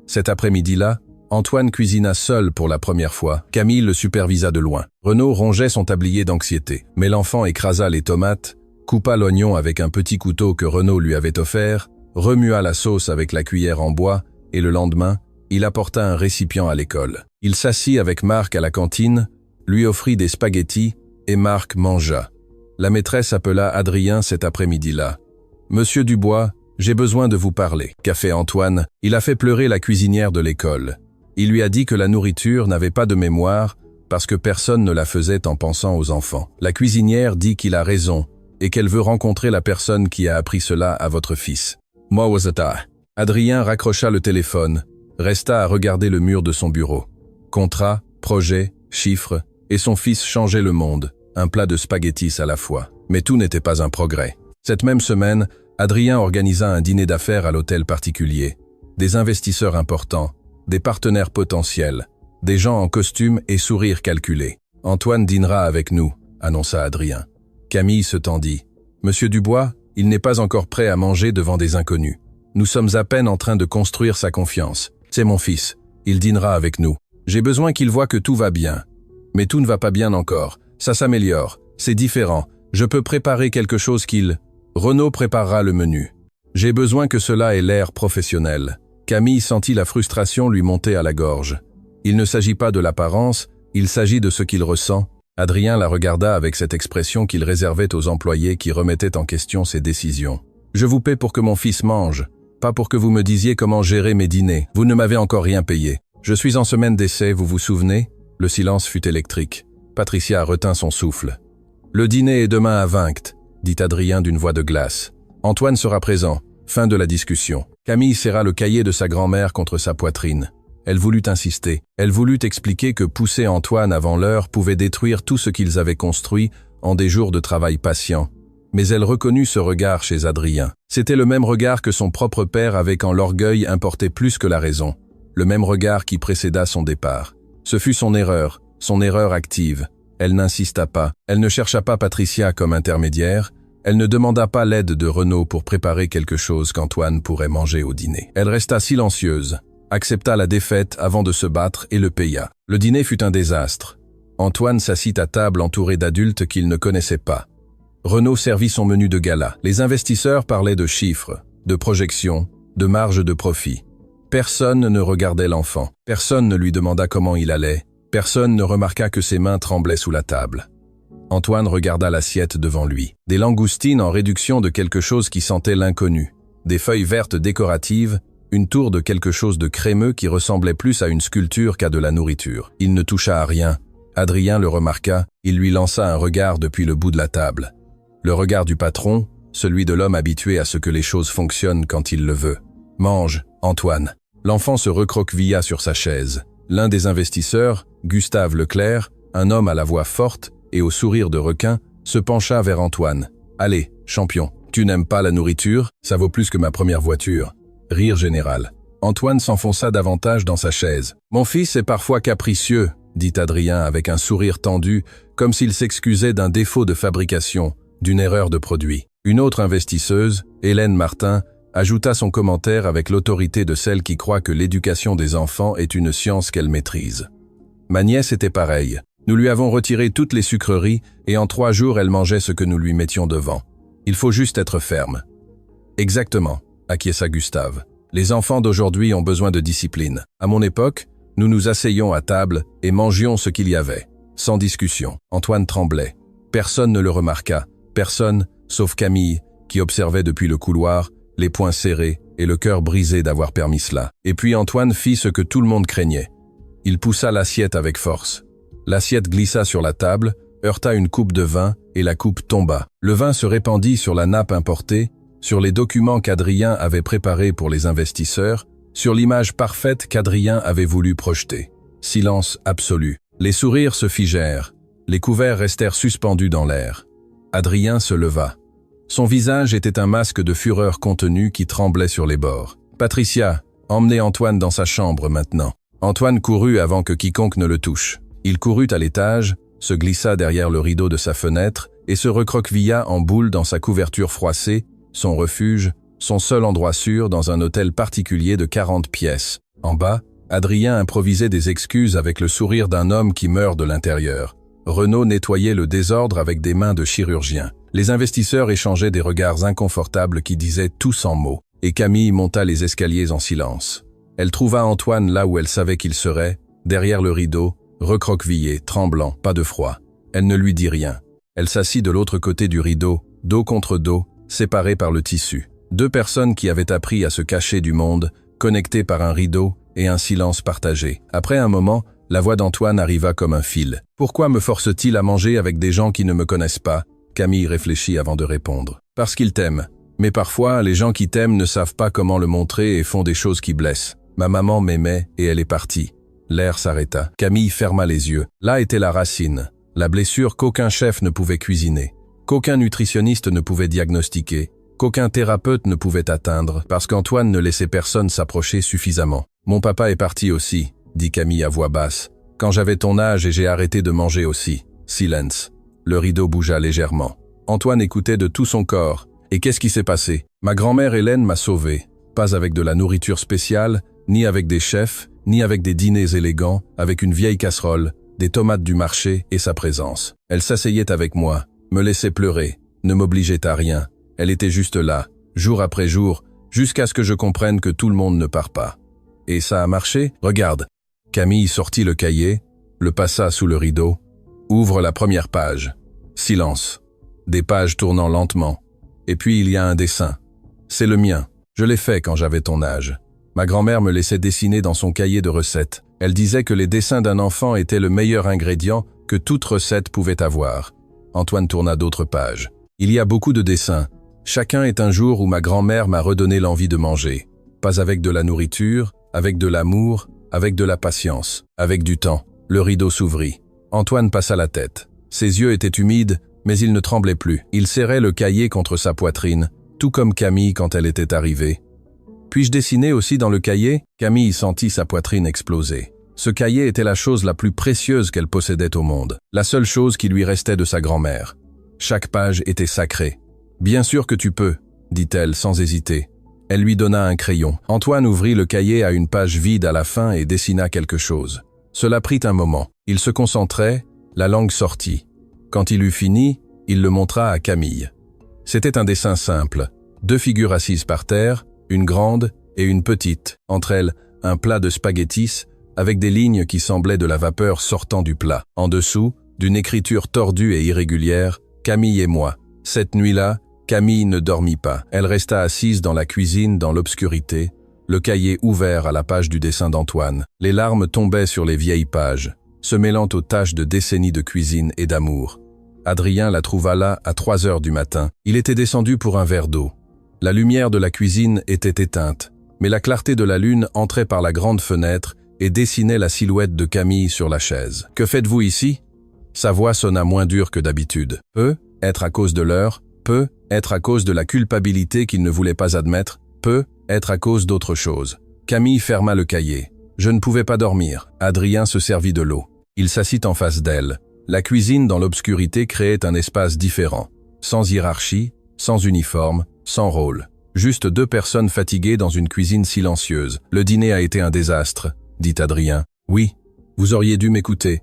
Cet après-midi-là, Antoine cuisina seul pour la première fois. Camille le supervisa de loin. Renaud rongeait son tablier d'anxiété. Mais l'enfant écrasa les tomates, coupa l'oignon avec un petit couteau que Renaud lui avait offert, remua la sauce avec la cuillère en bois, et le lendemain, il apporta un récipient à l'école. Il s'assit avec Marc à la cantine, lui offrit des spaghettis, et Marc mangea. La maîtresse appela Adrien cet après-midi-là. « Monsieur Dubois, j'ai besoin de vous parler. » Qu'a fait Antoine? Il a fait pleurer la cuisinière de l'école. Il lui a dit que la nourriture n'avait pas de mémoire parce que personne ne la faisait en pensant aux enfants. La cuisinière dit qu'il a raison et qu'elle veut rencontrer la personne qui a appris cela à votre fils. Moi wasata. Adrien raccrocha le téléphone, resta à regarder le mur de son bureau. Contrat, projet, chiffres, et son fils changeait le monde, un plat de spaghettis à la fois. Mais tout n'était pas un progrès. Cette même semaine, Adrien organisa un dîner d'affaires à l'hôtel particulier. Des investisseurs importants, des partenaires potentiels, des gens en costume et sourires calculés. « Antoine dînera avec nous », annonça Adrien. Camille se tendit. « Monsieur Dubois, il n'est pas encore prêt à manger devant des inconnus. Nous sommes à peine en train de construire sa confiance. C'est mon fils. Il dînera avec nous. J'ai besoin qu'il voie que tout va bien. Mais tout ne va pas bien encore. Ça s'améliore. C'est différent. Je peux préparer quelque chose qu'il... Renaud préparera le menu. J'ai besoin que cela ait l'air professionnel. » Camille sentit la frustration lui monter à la gorge. Il ne s'agit pas de l'apparence, il s'agit de ce qu'il ressent. Adrien la regarda avec cette expression qu'il réservait aux employés qui remettaient en question ses décisions. « Je vous paie pour que mon fils mange, pas pour que vous me disiez comment gérer mes dîners. Vous ne m'avez encore rien payé. Je suis en semaine d'essai, vous vous souvenez ?» Le silence fut électrique. Patricia retint son souffle. « Le dîner est demain à Vinct », dit Adrien d'une voix de glace. « Antoine sera présent. » Fin de la discussion. Camille serra le cahier de sa grand-mère contre sa poitrine. Elle voulut insister. Elle voulut expliquer que pousser Antoine avant l'heure pouvait détruire tout ce qu'ils avaient construit en des jours de travail patient. Mais elle reconnut ce regard chez Adrien. C'était le même regard que son propre père avait quand l'orgueil importait plus que la raison. Le même regard qui précéda son départ. Ce fut son erreur active. Elle n'insista pas. Elle ne chercha pas Patricia comme intermédiaire. Elle ne demanda pas l'aide de Renaud pour préparer quelque chose qu'Antoine pourrait manger au dîner. Elle resta silencieuse, accepta la défaite avant de se battre et le paya. Le dîner fut un désastre. Antoine s'assit à table entouré d'adultes qu'il ne connaissait pas. Renaud servit son menu de gala. Les investisseurs parlaient de chiffres, de projections, de marge de profit. Personne ne regardait l'enfant. Personne ne lui demanda comment il allait. Personne ne remarqua que ses mains tremblaient sous la table. Antoine regarda l'assiette devant lui. Des langoustines en réduction de quelque chose qui sentait l'inconnu. Des feuilles vertes décoratives, une tour de quelque chose de crémeux qui ressemblait plus à une sculpture qu'à de la nourriture. Il ne toucha à rien. Adrien le remarqua, il lui lança un regard depuis le bout de la table. Le regard du patron, celui de l'homme habitué à ce que les choses fonctionnent quand il le veut. « Mange, Antoine !» L'enfant se recroquevilla sur sa chaise. L'un des investisseurs, Gustave Leclerc, un homme à la voix forte et au sourire de requin, se pencha vers Antoine. « Allez, champion, tu n'aimes pas la nourriture? Ça vaut plus que ma première voiture. » Rire général. Antoine s'enfonça davantage dans sa chaise. « Mon fils est parfois capricieux, » dit Adrien avec un sourire tendu, comme s'il s'excusait d'un défaut de fabrication, d'une erreur de produit. Une autre investisseuse, Hélène Martin, ajouta son commentaire avec l'autorité de celle qui croit que l'éducation des enfants est une science qu'elle maîtrise. Ma nièce était pareille. Nous lui avons retiré toutes les sucreries et en 3 jours elle mangeait ce que nous lui mettions devant. Il faut juste être ferme. Exactement, acquiesça Gustave. Les enfants d'aujourd'hui ont besoin de discipline. À mon époque, nous nous asseyions à table et mangions ce qu'il y avait, sans discussion. Antoine tremblait. Personne ne le remarqua. Personne, sauf Camille, qui observait depuis le couloir, les poings serrés et le cœur brisé d'avoir permis cela. Et puis Antoine fit ce que tout le monde craignait. Il poussa l'assiette avec force. L'assiette glissa sur la table, heurta une coupe de vin et la coupe tomba. Le vin se répandit sur la nappe importée, sur les documents qu'Adrien avait préparés pour les investisseurs, sur l'image parfaite qu'Adrien avait voulu projeter. Silence absolu. Les sourires se figèrent. Les couverts restèrent suspendus dans l'air. Adrien se leva. Son visage était un masque de fureur contenue qui tremblait sur les bords. « Patricia, emmenez Antoine dans sa chambre maintenant. » Antoine courut avant que quiconque ne le touche. Il courut à l'étage, se glissa derrière le rideau de sa fenêtre et se recroquevilla en boule dans sa couverture froissée, son refuge, son seul endroit sûr dans un hôtel particulier de 40 pièces. En bas, Adrien improvisait des excuses avec le sourire d'un homme qui meurt de l'intérieur. Renaud nettoyait le désordre avec des mains de chirurgien. Les investisseurs échangeaient des regards inconfortables qui disaient tout sans mots, et Camille monta les escaliers en silence. Elle trouva Antoine là où elle savait qu'il serait, derrière le rideau, recroquevillé, tremblant, pas de froid. Elle ne lui dit rien. Elle s'assit de l'autre côté du rideau, dos contre dos, séparés par le tissu. 2 personnes qui avaient appris à se cacher du monde, connectées par un rideau et un silence partagé. Après un moment, la voix d'Antoine arriva comme un fil. « Pourquoi me force-t-il à manger avec des gens qui ne me connaissent pas ?» Camille réfléchit avant de répondre. « Parce qu'ils t'aiment. Mais parfois, les gens qui t'aiment ne savent pas comment le montrer et font des choses qui blessent. Ma maman m'aimait et elle est partie. » L'air s'arrêta. Camille ferma les yeux. Là était la racine. La blessure qu'aucun chef ne pouvait cuisiner, qu'aucun nutritionniste ne pouvait diagnostiquer, qu'aucun thérapeute ne pouvait atteindre, parce qu'Antoine ne laissait personne s'approcher suffisamment. « Mon papa est parti aussi, » dit Camille à voix basse. « Quand j'avais ton âge et j'ai arrêté de manger aussi. » Silence. Le rideau bougea légèrement. Antoine écoutait de tout son corps. « Et qu'est-ce qui s'est passé? Ma grand-mère Hélène m'a sauvé. Pas avec de la nourriture spéciale, ni avec des chefs, ni avec des dîners élégants, avec une vieille casserole, des tomates du marché et sa présence. Elle s'asseyait avec moi, me laissait pleurer, ne m'obligeait à rien. Elle était juste là, jour après jour, jusqu'à ce que je comprenne que tout le monde ne part pas. Et ça a marché? Regarde. » Camille sortit le cahier, le passa sous le rideau. Ouvre la première page. Silence. Des pages tournant lentement. Et puis il y a un dessin. C'est le mien. Je l'ai fait quand j'avais ton âge. Ma grand-mère me laissait dessiner dans son cahier de recettes. Elle disait que les dessins d'un enfant étaient le meilleur ingrédient que toute recette pouvait avoir. Antoine tourna d'autres pages. Il y a beaucoup de dessins. Chacun est un jour où ma grand-mère m'a redonné l'envie de manger. Pas avec de la nourriture, avec de l'amour, avec de la patience, avec du temps. Le rideau s'ouvrit. Antoine passa la tête. Ses yeux étaient humides, mais il ne tremblait plus. Il serrait le cahier contre sa poitrine, tout comme Camille quand elle était arrivée. « Puis-je dessiner aussi dans le cahier ?» Camille sentit sa poitrine exploser. Ce cahier était la chose la plus précieuse qu'elle possédait au monde, la seule chose qui lui restait de sa grand-mère. Chaque page était sacrée. « Bien sûr que tu peux », dit-elle sans hésiter. Elle lui donna un crayon. Antoine ouvrit le cahier à une page vide à la fin et dessina quelque chose. Cela prit un moment. Il se concentrait, la langue sortit. Quand il eut fini, il le montra à Camille. C'était un dessin simple. 2 figures assises par terre, une grande et une petite. Entre elles, un plat de spaghettis avec des lignes qui semblaient de la vapeur sortant du plat. En dessous, d'une écriture tordue et irrégulière, Camille et moi. Cette nuit-là, Camille ne dormit pas. Elle resta assise dans la cuisine, dans l'obscurité, le cahier ouvert à la page du dessin d'Antoine. Les larmes tombaient sur les vieilles pages, se mêlant aux taches de décennies de cuisine et d'amour. Adrien la trouva là à 3 heures du matin. Il était descendu pour un verre d'eau. La lumière de la cuisine était éteinte, mais la clarté de la lune entrait par la grande fenêtre et dessinait la silhouette de Camille sur la chaise. « Que faites-vous ici ?» Sa voix sonna moins dure que d'habitude. Peut être à cause de l'heure, peut être à cause de la culpabilité qu'il ne voulait pas admettre, peut être à cause d'autre chose. Camille ferma le cahier. Je ne pouvais pas dormir. Adrien se servit de l'eau. Il s'assit en face d'elle. La cuisine dans l'obscurité créait un espace différent, sans hiérarchie, sans uniforme, sans rôle. Juste 2 personnes fatiguées dans une cuisine silencieuse. Le dîner a été un désastre, dit Adrien. Oui, vous auriez dû m'écouter.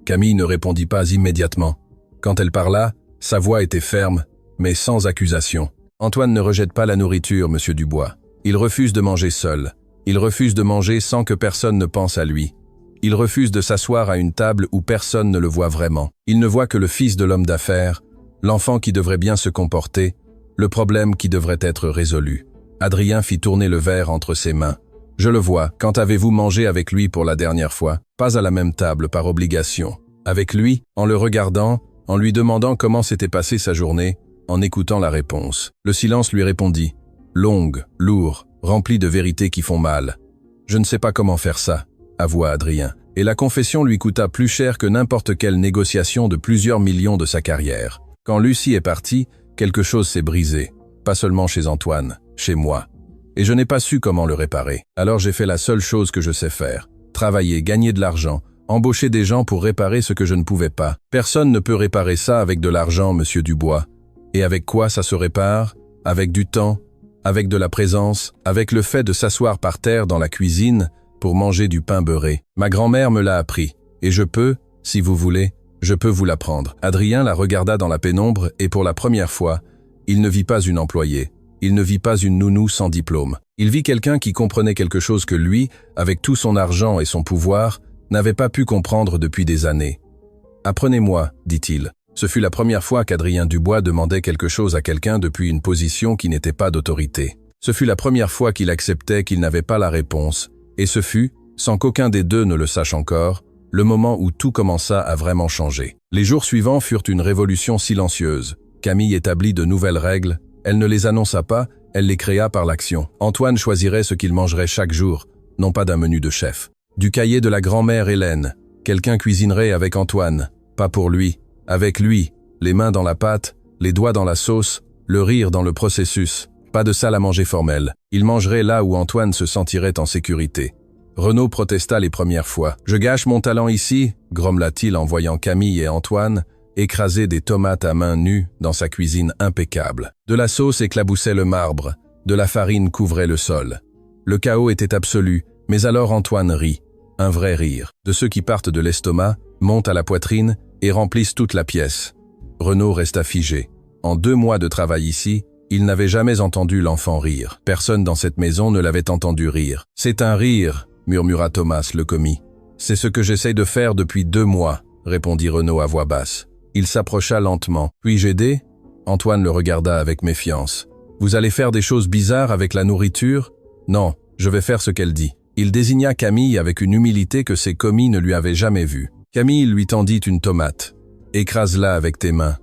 Camille ne répondit pas immédiatement. Quand elle parla, sa voix était ferme, mais sans accusation. Antoine ne rejette pas la nourriture, monsieur Dubois. Il refuse de manger seul. Il refuse de manger sans que personne ne pense à lui. Il refuse de s'asseoir à une table où personne ne le voit vraiment. Il ne voit que le fils de l'homme d'affaires, l'enfant qui devrait bien se comporter, le problème qui devrait être résolu. Adrien fit tourner le verre entre ses mains. « Je le vois, quand avez-vous mangé avec lui pour la dernière fois? Pas à la même table, par obligation. Avec lui, en le regardant, en lui demandant comment s'était passée sa journée, en écoutant la réponse. Le silence lui répondit. Longue, lourd, rempli de vérités qui font mal. « Je ne sais pas comment faire ça », avoua Adrien. Et la confession lui coûta plus cher que n'importe quelle négociation de plusieurs millions de sa carrière. Quand Lucie est partie, quelque chose s'est brisé. Pas seulement chez Antoine, chez moi. Et je n'ai pas su comment le réparer. Alors j'ai fait la seule chose que je sais faire. Travailler, gagner de l'argent, embaucher des gens pour réparer ce que je ne pouvais pas. Personne ne peut réparer ça avec de l'argent, monsieur Dubois. Et avec quoi ça se répare? Avec du temps, avec de la présence, avec le fait de s'asseoir par terre dans la cuisine pour manger du pain beurré. Ma grand-mère me l'a appris. Et je peux, si vous voulez, je peux vous l'apprendre. Adrien la regarda dans la pénombre et pour la première fois, il ne vit pas une employée. Il ne vit pas une nounou sans diplôme. Il vit quelqu'un qui comprenait quelque chose que lui, avec tout son argent et son pouvoir, n'avait pas pu comprendre depuis des années. « Apprenez-moi », dit-il. Ce fut la première fois qu'Adrien Dubois demandait quelque chose à quelqu'un depuis une position qui n'était pas d'autorité. Ce fut la première fois qu'il acceptait qu'il n'avait pas la réponse, et ce fut, sans qu'aucun des deux ne le sache encore, le moment où tout commença à vraiment changer. Les jours suivants furent une révolution silencieuse. Camille établit de nouvelles règles. Elle ne les annonça pas, elle les créa par l'action. Antoine choisirait ce qu'il mangerait chaque jour, non pas d'un menu de chef. Du cahier de la grand-mère Hélène. Quelqu'un cuisinerait avec Antoine, pas pour lui, avec lui, les mains dans la pâte, les doigts dans la sauce, le rire dans le processus. Pas de salle à manger formelle. Il mangerait là où Antoine se sentirait en sécurité. Renaud protesta les premières fois. « Je gâche mon talent ici » grommela-t-il en voyant Camille et Antoine écraser des tomates à main nue dans sa cuisine impeccable. De la sauce éclaboussait le marbre, de la farine couvrait le sol. Le chaos était absolu, mais alors Antoine rit. Un vrai rire. De ceux qui partent de l'estomac, montent à la poitrine et remplissent toute la pièce. Renaud resta figé. En 2 mois de travail ici, il n'avait jamais entendu l'enfant rire. Personne dans cette maison ne l'avait entendu rire. « C'est un rire », murmura Thomas le commis. « C'est ce que j'essaye de faire depuis 2 mois », répondit Renaud à voix basse. Il s'approcha lentement. « Puis-je aider ?» Antoine le regarda avec méfiance. « Vous allez faire des choses bizarres avec la nourriture ?»« Non, je vais faire ce qu'elle dit. » Il désigna Camille avec une humilité que ses commis ne lui avaient jamais vue. Camille lui tendit une tomate. « Écrase-la avec tes mains. »«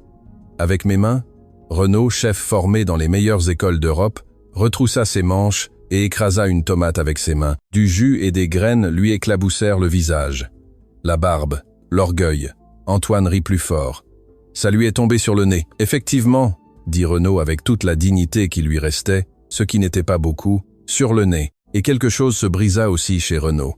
Avec mes mains ?» Renaud, chef formé dans les meilleures écoles d'Europe, retroussa ses manches et écrasa une tomate avec ses mains. Du jus et des graines lui éclaboussèrent le visage. La barbe, l'orgueil. Antoine rit plus fort. Ça lui est tombé sur le nez. « Effectivement », dit Renaud avec toute la dignité qui lui restait, ce qui n'était pas beaucoup, sur le nez. Et quelque chose se brisa aussi chez Renaud.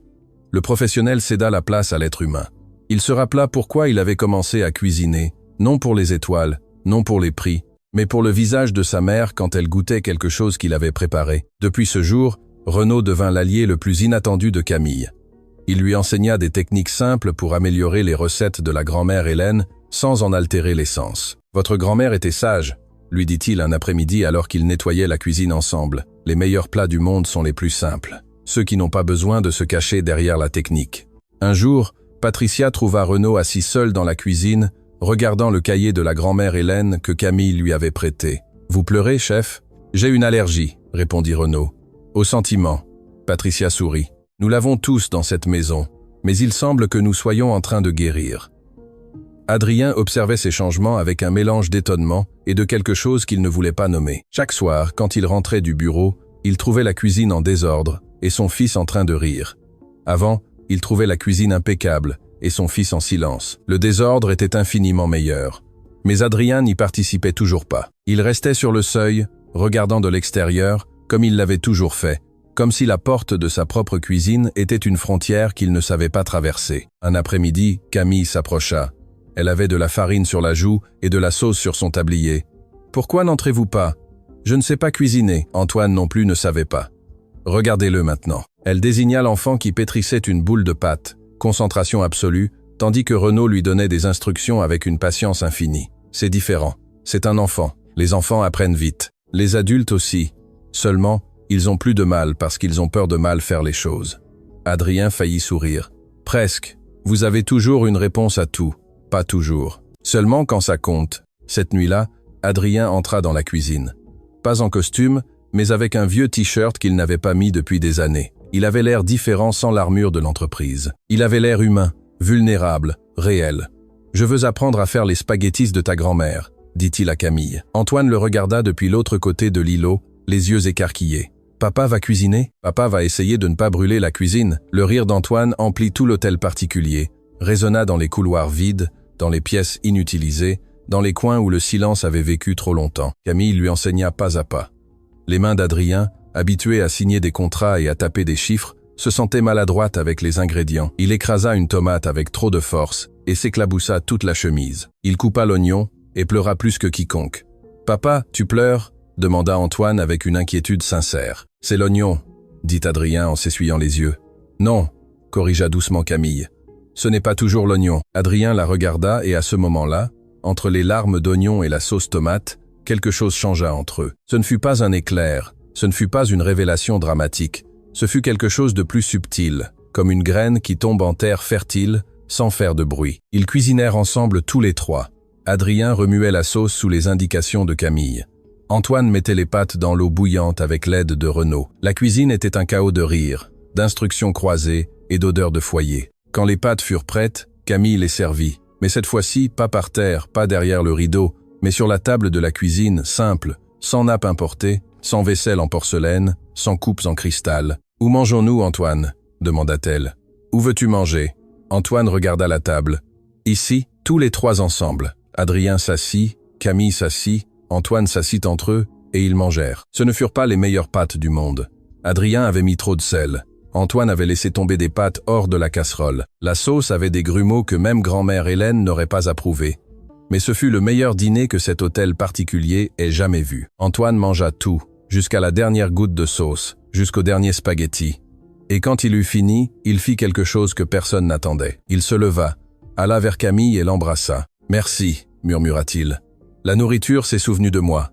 Le professionnel céda la place à l'être humain. Il se rappela pourquoi il avait commencé à cuisiner, non pour les étoiles, non pour les prix, mais pour le visage de sa mère quand elle goûtait quelque chose qu'il avait préparé. Depuis ce jour, Renaud devint l'allié le plus inattendu de Camille. Il lui enseigna des techniques simples pour améliorer les recettes de la grand-mère Hélène sans en altérer l'essence. « Votre grand-mère était sage », lui dit-il un après-midi alors qu'ils nettoyaient la cuisine ensemble. « Les meilleurs plats du monde sont les plus simples, ceux qui n'ont pas besoin de se cacher derrière la technique. » Un jour, Patricia trouva Renaud assis seul dans la cuisine, regardant le cahier de la grand-mère Hélène que Camille lui avait prêté. « Vous pleurez, chef ?»« J'ai une allergie, » répondit Renaud. « Au sentiment. » Patricia sourit. « Nous l'avons tous dans cette maison, mais il semble que nous soyons en train de guérir. » Adrien observait ces changements avec un mélange d'étonnement et de quelque chose qu'il ne voulait pas nommer. Chaque soir, quand il rentrait du bureau, il trouvait la cuisine en désordre et son fils en train de rire. Avant, il trouvait la cuisine impeccable et son fils en silence. Le désordre était infiniment meilleur. Mais Adrien n'y participait toujours pas. Il restait sur le seuil, regardant de l'extérieur, comme il l'avait toujours fait, comme si la porte de sa propre cuisine était une frontière qu'il ne savait pas traverser. Un après-midi, Camille s'approcha. Elle avait de la farine sur la joue et de la sauce sur son tablier. « Pourquoi n'entrez-vous pas ? » « Je ne sais pas cuisiner. » Antoine non plus ne savait pas. « Regardez-le maintenant. » Elle désigna l'enfant qui pétrissait une boule de pâte, concentration absolue, tandis que Renaud lui donnait des instructions avec une patience infinie. C'est différent. C'est un enfant. Les enfants apprennent vite. Les adultes aussi. Seulement, ils ont plus de mal parce qu'ils ont peur de mal faire les choses. Adrien faillit sourire. « Presque. Vous avez toujours une réponse à tout. Pas toujours. Seulement quand ça compte. » Cette nuit-là, Adrien entra dans la cuisine. Pas en costume, mais avec un vieux t-shirt qu'il n'avait pas mis depuis des années. Il avait l'air différent sans l'armure de l'entreprise. Il avait l'air humain, vulnérable, réel. « Je veux apprendre à faire les spaghettis de ta grand-mère », dit-il à Camille. Antoine le regarda depuis l'autre côté de l'îlot, les yeux écarquillés. « Papa va cuisiner ? Papa va essayer de ne pas brûler la cuisine ?» Le rire d'Antoine emplit tout l'hôtel particulier, résonna dans les couloirs vides, dans les pièces inutilisées, dans les coins où le silence avait vécu trop longtemps. Camille lui enseigna pas à pas. Les mains d'Adrien, habitué à signer des contrats et à taper des chiffres, se sentaient maladroites avec les ingrédients. Il écrasa une tomate avec trop de force et s'éclaboussa toute la chemise. Il coupa l'oignon et pleura plus que quiconque. « Papa, tu pleures ?» demanda Antoine avec une inquiétude sincère. « C'est l'oignon, » dit Adrien en s'essuyant les yeux. « Non, » corrigea doucement Camille. « Ce n'est pas toujours l'oignon. » Adrien la regarda et à ce moment-là, entre les larmes d'oignon et la sauce tomate, quelque chose changea entre eux. Ce ne fut pas un éclair, ce ne fut pas une révélation dramatique, ce fut quelque chose de plus subtil, comme une graine qui tombe en terre fertile, sans faire de bruit. Ils cuisinèrent ensemble tous les trois. Adrien remuait la sauce sous les indications de Camille. Antoine mettait les pâtes dans l'eau bouillante avec l'aide de Renaud. La cuisine était un chaos de rires, d'instructions croisées et d'odeurs de foyer. Quand les pâtes furent prêtes, Camille les servit. Mais cette fois-ci, pas par terre, pas derrière le rideau, mais sur la table de la cuisine, simple, sans nappe importée, sans vaisselle en porcelaine, sans coupes en cristal. « Où mangeons-nous, Antoine ?» demanda-t-elle. « Où veux-tu manger ?» Antoine regarda la table. « Ici, tous les trois ensemble. » Adrien s'assit, Camille s'assit, Antoine s'assit entre eux, et ils mangèrent. Ce ne furent pas les meilleures pâtes du monde. Adrien avait mis trop de sel. Antoine avait laissé tomber des pâtes hors de la casserole. La sauce avait des grumeaux que même grand-mère Hélène n'aurait pas approuvés. Mais ce fut le meilleur dîner que cet hôtel particulier ait jamais vu. Antoine mangea tout, jusqu'à la dernière goutte de sauce, jusqu'au dernier spaghetti. Et quand il eut fini, il fit quelque chose que personne n'attendait. Il se leva, alla vers Camille et l'embrassa. « Merci », murmura-t-il. « La nourriture s'est souvenue de moi. »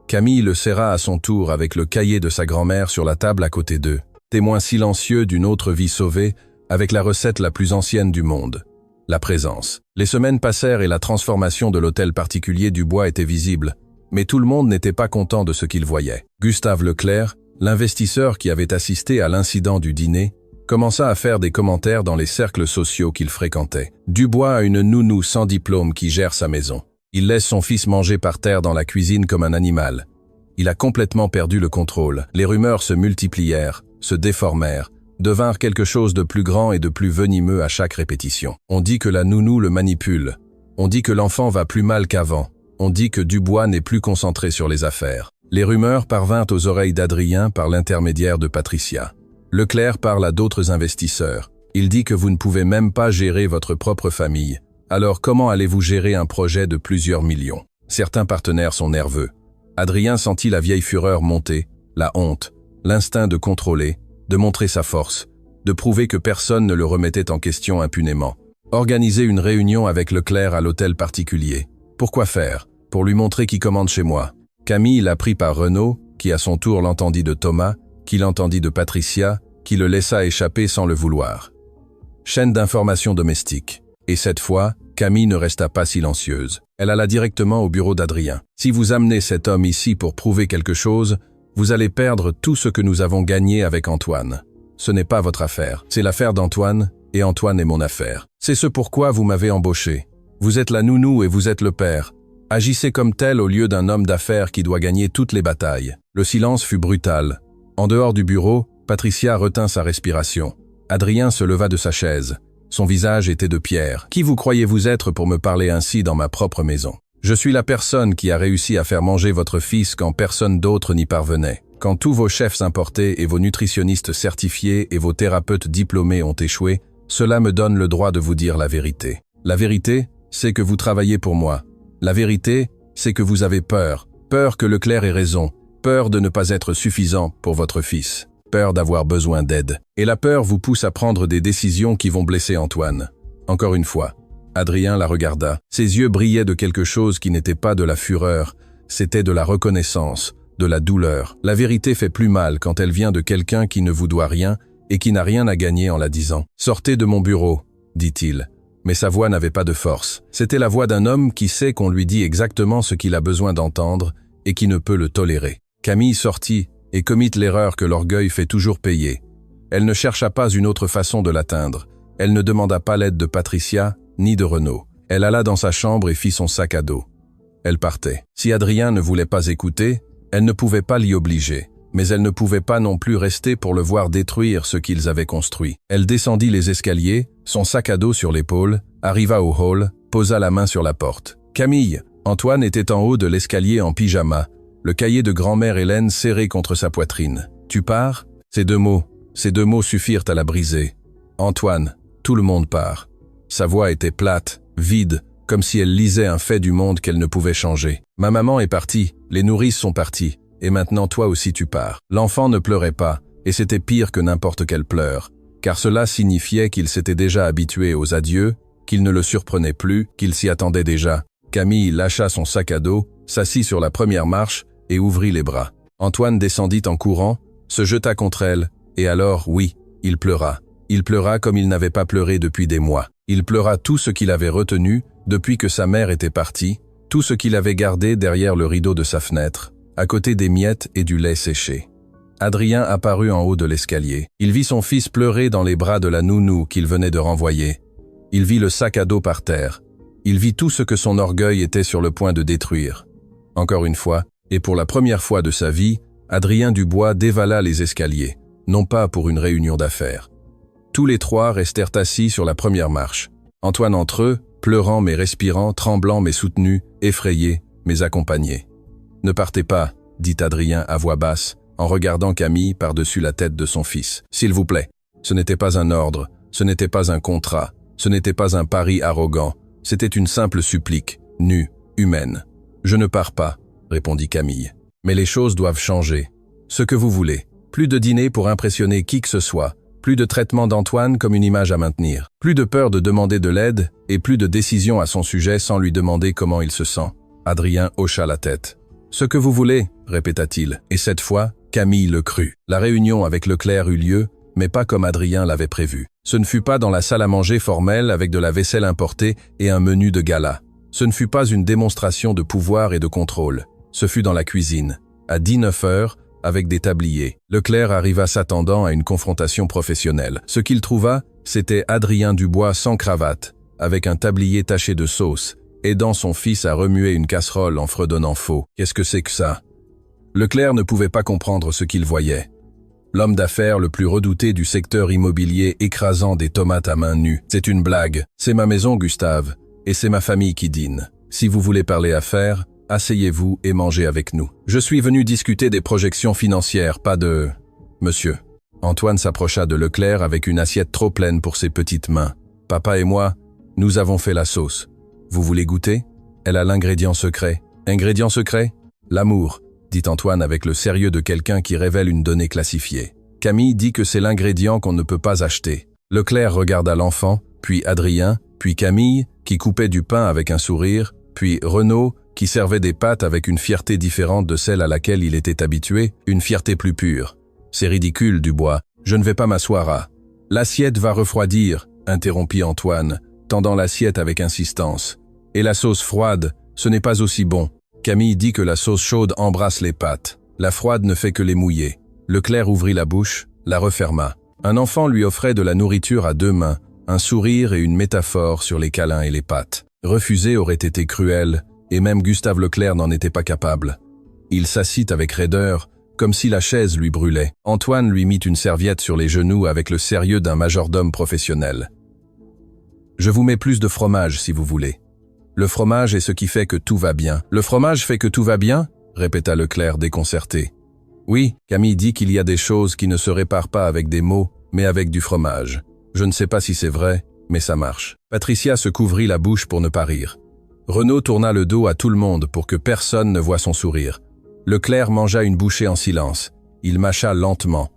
Camille le serra à son tour avec le cahier de sa grand-mère sur la table à côté d'eux. Témoin silencieux d'une autre vie sauvée, avec la recette la plus ancienne du monde. La présence. Les semaines passèrent et la transformation de l'hôtel particulier du Bois était visible, mais tout le monde n'était pas content de ce qu'il voyait. Gustave Leclerc, l'investisseur qui avait assisté à l'incident du dîner, commença à faire des commentaires dans les cercles sociaux qu'il fréquentait. Dubois a une nounou sans diplôme qui gère sa maison. Il laisse son fils manger par terre dans la cuisine comme un animal. Il a complètement perdu le contrôle. Les rumeurs se multiplièrent, se déformèrent, devinrent quelque chose de plus grand et de plus venimeux à chaque répétition. On dit que la nounou le manipule. On dit que l'enfant va plus mal qu'avant. On dit que Dubois n'est plus concentré sur les affaires. Les rumeurs parvinrent aux oreilles d'Adrien par l'intermédiaire de Patricia. Leclerc parle à d'autres investisseurs. Il dit que vous ne pouvez même pas gérer votre propre famille. Alors comment allez-vous gérer un projet de plusieurs millions? Certains partenaires sont nerveux. Adrien sentit la vieille fureur monter, la honte, l'instinct de contrôler, de montrer sa force, de prouver que personne ne le remettait en question impunément. Organiser une réunion avec Leclerc à l'hôtel particulier. Pourquoi faire? Pour lui montrer qui commande chez moi. Camille l'apprit par Renaud, qui à son tour l'entendit de Thomas, qui l'entendit de Patricia, qui le laissa échapper sans le vouloir. chaîne d'information domestique. Et cette fois, Camille ne resta pas silencieuse. Elle alla directement au bureau d'Adrien. Si vous amenez cet homme ici pour prouver quelque chose, vous allez perdre tout ce que nous avons gagné avec Antoine. Ce n'est pas votre affaire, c'est l'affaire d'Antoine, et Antoine est mon affaire. C'est ce pourquoi vous m'avez embauché. Vous êtes la nounou et vous êtes le père. Agissez comme tel au lieu d'un homme d'affaires qui doit gagner toutes les batailles. Le silence fut brutal. En dehors du bureau, Patricia retint sa respiration. Adrien se leva de sa chaise. Son visage était de pierre. « Qui vous croyez-vous être pour me parler ainsi dans ma propre maison ? Je suis la personne qui a réussi à faire manger votre fils quand personne d'autre n'y parvenait. Quand tous vos chefs importés et vos nutritionnistes certifiés et vos thérapeutes diplômés ont échoué, cela me donne le droit de vous dire la vérité. La vérité, c'est que vous travaillez pour moi. La vérité, c'est que vous avez peur. Peur que Leclerc ait raison. Peur de ne pas être suffisant pour votre fils. Peur d'avoir besoin d'aide. Et la peur vous pousse à prendre des décisions qui vont blesser Antoine. Encore une fois, Adrien la regarda. Ses yeux brillaient de quelque chose qui n'était pas de la fureur, c'était de la reconnaissance, de la douleur. La vérité fait plus mal quand elle vient de quelqu'un qui ne vous doit rien et qui n'a rien à gagner en la disant. « Sortez de mon bureau », dit-il. Mais sa voix n'avait pas de force. C'était la voix d'un homme qui sait qu'on lui dit exactement ce qu'il a besoin d'entendre et qui ne peut le tolérer. Camille sortit et commit l'erreur que l'orgueil fait toujours payer. Elle ne chercha pas une autre façon de l'atteindre. Elle ne demanda pas l'aide de Patricia ni de Renaud. Elle alla dans sa chambre et fit son sac à dos. Elle partait. Si Adrien ne voulait pas écouter, elle ne pouvait pas l'y obliger. Mais elle ne pouvait pas non plus rester pour le voir détruire ce qu'ils avaient construit. Elle descendit les escaliers, son sac à dos sur l'épaule, arriva au hall, posa la main sur la porte. « Camille !» Antoine était en haut de l'escalier en pyjama, le cahier de grand-mère Hélène serré contre sa poitrine. « Tu pars ?» Ces deux mots suffirent à la briser. « Antoine, tout le monde part. » Sa voix était plate, vide, comme si elle lisait un fait du monde qu'elle ne pouvait changer. « Ma maman est partie, les nourrices sont parties. Et maintenant toi aussi tu pars. » L'enfant ne pleurait pas, et c'était pire que n'importe quel pleur, car cela signifiait qu'il s'était déjà habitué aux adieux, qu'il ne le surprenait plus, qu'il s'y attendait déjà. Camille lâcha son sac à dos, s'assit sur la première marche et ouvrit les bras. Antoine descendit en courant, se jeta contre elle, et alors, oui, il pleura. Il pleura comme il n'avait pas pleuré depuis des mois. Il pleura tout ce qu'il avait retenu depuis que sa mère était partie, tout ce qu'il avait gardé derrière le rideau de sa fenêtre, à côté des miettes et du lait séché. Adrien apparut en haut de l'escalier. Il vit son fils pleurer dans les bras de la nounou qu'il venait de renvoyer. Il vit le sac à dos par terre. Il vit tout ce que son orgueil était sur le point de détruire. Encore une fois, et pour la première fois de sa vie, Adrien Dubois dévala les escaliers, non pas pour une réunion d'affaires. Tous les trois restèrent assis sur la première marche. Antoine entre eux, pleurant mais respirant, tremblant mais soutenu, effrayé mais accompagné. « Ne partez pas », dit Adrien à voix basse, en regardant Camille par-dessus la tête de son fils. « S'il vous plaît, ce n'était pas un ordre, ce n'était pas un contrat, ce n'était pas un pari arrogant, c'était une simple supplique, nue, humaine. »« Je ne pars pas », répondit Camille. « Mais les choses doivent changer. Ce que vous voulez. Plus de dîner pour impressionner qui que ce soit, plus de traitement d'Antoine comme une image à maintenir, plus de peur de demander de l'aide et plus de décision à son sujet sans lui demander comment il se sent. » Adrien hocha la tête. « Ce que vous voulez », répéta-t-il, et cette fois, Camille le crut. La réunion avec Leclerc eut lieu, mais pas comme Adrien l'avait prévu. Ce ne fut pas dans la salle à manger formelle avec de la vaisselle importée et un menu de gala. Ce ne fut pas une démonstration de pouvoir et de contrôle. Ce fut dans la cuisine, à 19h, avec des tabliers. Leclerc arriva s'attendant à une confrontation professionnelle. Ce qu'il trouva, c'était Adrien Dubois sans cravate, avec un tablier taché de sauce, aidant son fils à remuer une casserole en fredonnant faux. Qu'est-ce que c'est que ça? Leclerc ne pouvait pas comprendre ce qu'il voyait. L'homme d'affaires le plus redouté du secteur immobilier écrasant des tomates à main nue. « C'est une blague. C'est ma maison, Gustave, et c'est ma famille qui dîne. Si vous voulez parler affaires, asseyez-vous et mangez avec nous. Je suis venu discuter des projections financières, pas de... » Monsieur. Antoine s'approcha de Leclerc avec une assiette trop pleine pour ses petites mains. « Papa et moi, nous avons fait la sauce. Vous voulez goûter? Elle a l'ingrédient secret. » « Ingrédient secret? L'amour, » dit Antoine avec le sérieux de quelqu'un qui révèle une donnée classifiée. Camille dit que c'est l'ingrédient qu'on ne peut pas acheter. Leclerc regarda l'enfant, puis Adrien, puis Camille, qui coupait du pain avec un sourire, puis Renaud, qui servait des pâtes avec une fierté différente de celle à laquelle il était habitué, une fierté plus pure. « C'est ridicule, Dubois. Je ne vais pas m'asseoir à... »« L'assiette va refroidir, » interrompit Antoine, tendant l'assiette avec insistance. « Et la sauce froide, ce n'est pas aussi bon. » Camille dit que la sauce chaude embrasse les pâtes. La froide ne fait que les mouiller. Leclerc ouvrit la bouche, la referma. Un enfant lui offrait de la nourriture à deux mains, un sourire et une métaphore sur les câlins et les pâtes. Refuser aurait été cruel, et même Gustave Leclerc n'en était pas capable. Il s'assit avec raideur, comme si la chaise lui brûlait. Antoine lui mit une serviette sur les genoux avec le sérieux d'un majordome professionnel. « Je vous mets plus de fromage si vous voulez. Le fromage est ce qui fait que tout va bien. »« Le fromage fait que tout va bien ?» répéta Leclerc déconcerté. « Oui, Camille dit qu'il y a des choses qui ne se réparent pas avec des mots, mais avec du fromage. Je ne sais pas si c'est vrai, mais ça marche. » Patricia se couvrit la bouche pour ne pas rire. Renaud tourna le dos à tout le monde pour que personne ne voie son sourire. Leclerc mangea une bouchée en silence. Il mâcha lentement.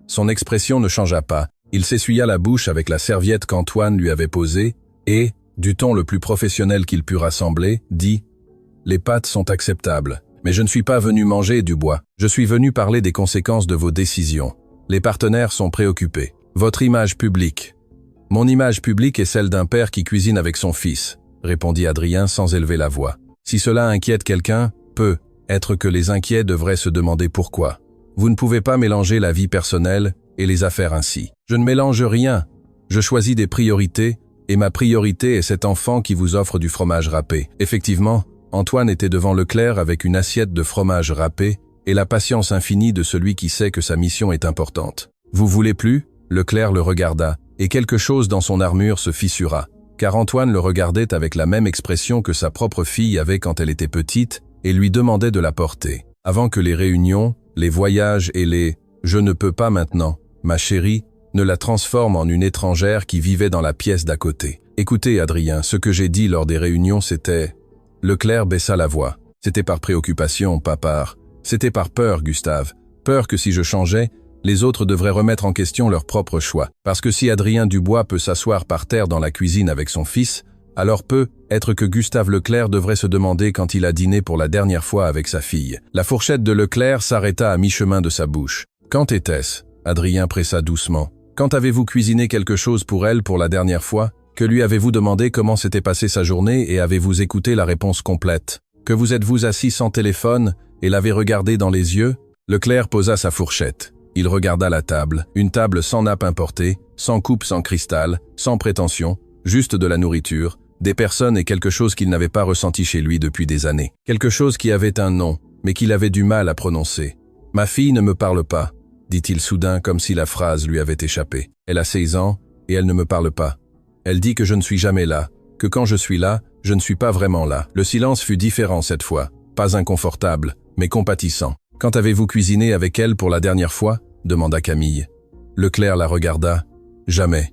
Son expression ne changea pas. Il s'essuya la bouche avec la serviette qu'Antoine lui avait posée et, du ton le plus professionnel qu'il put rassembler, dit « Les pâtes sont acceptables, mais je ne suis pas venu manger du bois. Je suis venu parler des conséquences de vos décisions. Les partenaires sont préoccupés. Votre image publique. » « Mon image publique est celle d'un père qui cuisine avec son fils, » répondit Adrien sans élever la voix. « Si cela inquiète quelqu'un, peut-être que les inquiets devraient se demander pourquoi. Vous ne pouvez pas mélanger la vie personnelle et les affaires ainsi. Je ne mélange rien. Je choisis des priorités, et ma priorité est cet enfant qui vous offre du fromage râpé. » Effectivement, Antoine était devant Leclerc avec une assiette de fromage râpé et la patience infinie de celui qui sait que sa mission est importante. « Vous voulez plus ?» Leclerc le regarda, et quelque chose dans son armure se fissura, car Antoine le regardait avec la même expression que sa propre fille avait quand elle était petite et lui demandait de la porter. Avant que les réunions, les voyages et les « je ne peux pas maintenant, ma chérie » ne la transforment en une étrangère qui vivait dans la pièce d'à côté. « Écoutez, Adrien, ce que j'ai dit lors des réunions, c'était… » Leclerc baissa la voix. « C'était par préoccupation, pas par… C'était par peur, Gustave. Peur que si je changeais, les autres devraient remettre en question leur propre choix. Parce que si Adrien Dubois peut s'asseoir par terre dans la cuisine avec son fils, alors peut-être que Gustave Leclerc devrait se demander quand il a dîné pour la dernière fois avec sa fille. » La fourchette de Leclerc s'arrêta à mi-chemin de sa bouche. « Quand était-ce » Adrien pressa doucement. « Quand avez-vous cuisiné quelque chose pour elle pour la dernière fois ? Que lui avez-vous demandé comment s'était passée sa journée et avez-vous écouté la réponse complète ? Que vous êtes-vous assis sans téléphone et l'avez regardé dans les yeux ?» Leclerc posa sa fourchette. Il regarda la table, une table sans nappe importée, sans coupe, sans cristal, sans prétention, juste de la nourriture, des personnes et quelque chose qu'il n'avait pas ressenti chez lui depuis des années. Quelque chose qui avait un nom, mais qu'il avait du mal à prononcer. « Ma fille ne me parle pas », dit-il soudain comme si la phrase lui avait échappé. « Elle a 16 ans et elle ne me parle pas. Elle dit que je ne suis jamais là, que quand je suis là, je ne suis pas vraiment là. » Le silence fut différent cette fois, pas inconfortable, mais compatissant. « Quand avez-vous cuisiné avec elle pour la dernière fois ?» demanda Camille. Leclerc la regarda. « Jamais. »«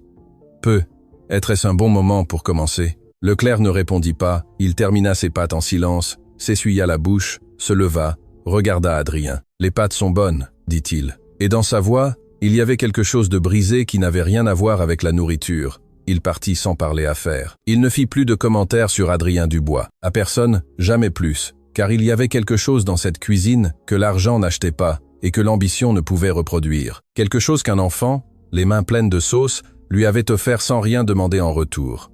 Peu. Était-ce un bon moment pour commencer ?» Leclerc ne répondit pas, il termina ses pâtes en silence, s'essuya la bouche, se leva, regarda Adrien. « Les pâtes sont bonnes, dit-il. » Et dans sa voix, il y avait quelque chose de brisé qui n'avait rien à voir avec la nourriture. Il partit sans parler affaire. Il ne fit plus de commentaires sur Adrien Dubois. À personne, jamais plus. Car il y avait quelque chose dans cette cuisine que l'argent n'achetait pas et que l'ambition ne pouvait reproduire. Quelque chose qu'un enfant, les mains pleines de sauce, lui avait offert sans rien demander en retour.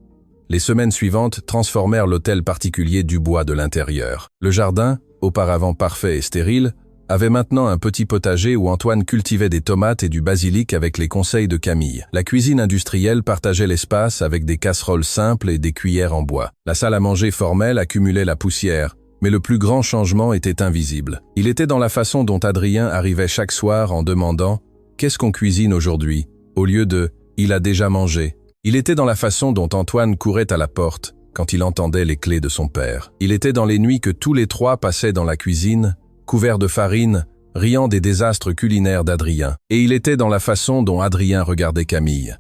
Les semaines suivantes transformèrent l'hôtel particulier Dubois de l'intérieur. Le jardin, auparavant parfait et stérile, avait maintenant un petit potager où Antoine cultivait des tomates et du basilic avec les conseils de Camille. La cuisine industrielle partageait l'espace avec des casseroles simples et des cuillères en bois. La salle à manger formelle accumulait la poussière, mais le plus grand changement était invisible. Il était dans la façon dont Adrien arrivait chaque soir en demandant « Qu'est-ce qu'on cuisine aujourd'hui ?» au lieu de « Il a déjà mangé ». Il était dans la façon dont Antoine courait à la porte quand il entendait les clés de son père. Il était dans les nuits que tous les trois passaient dans la cuisine, couverts de farine, riant des désastres culinaires d'Adrien. Et il était dans la façon dont Adrien regardait Camille.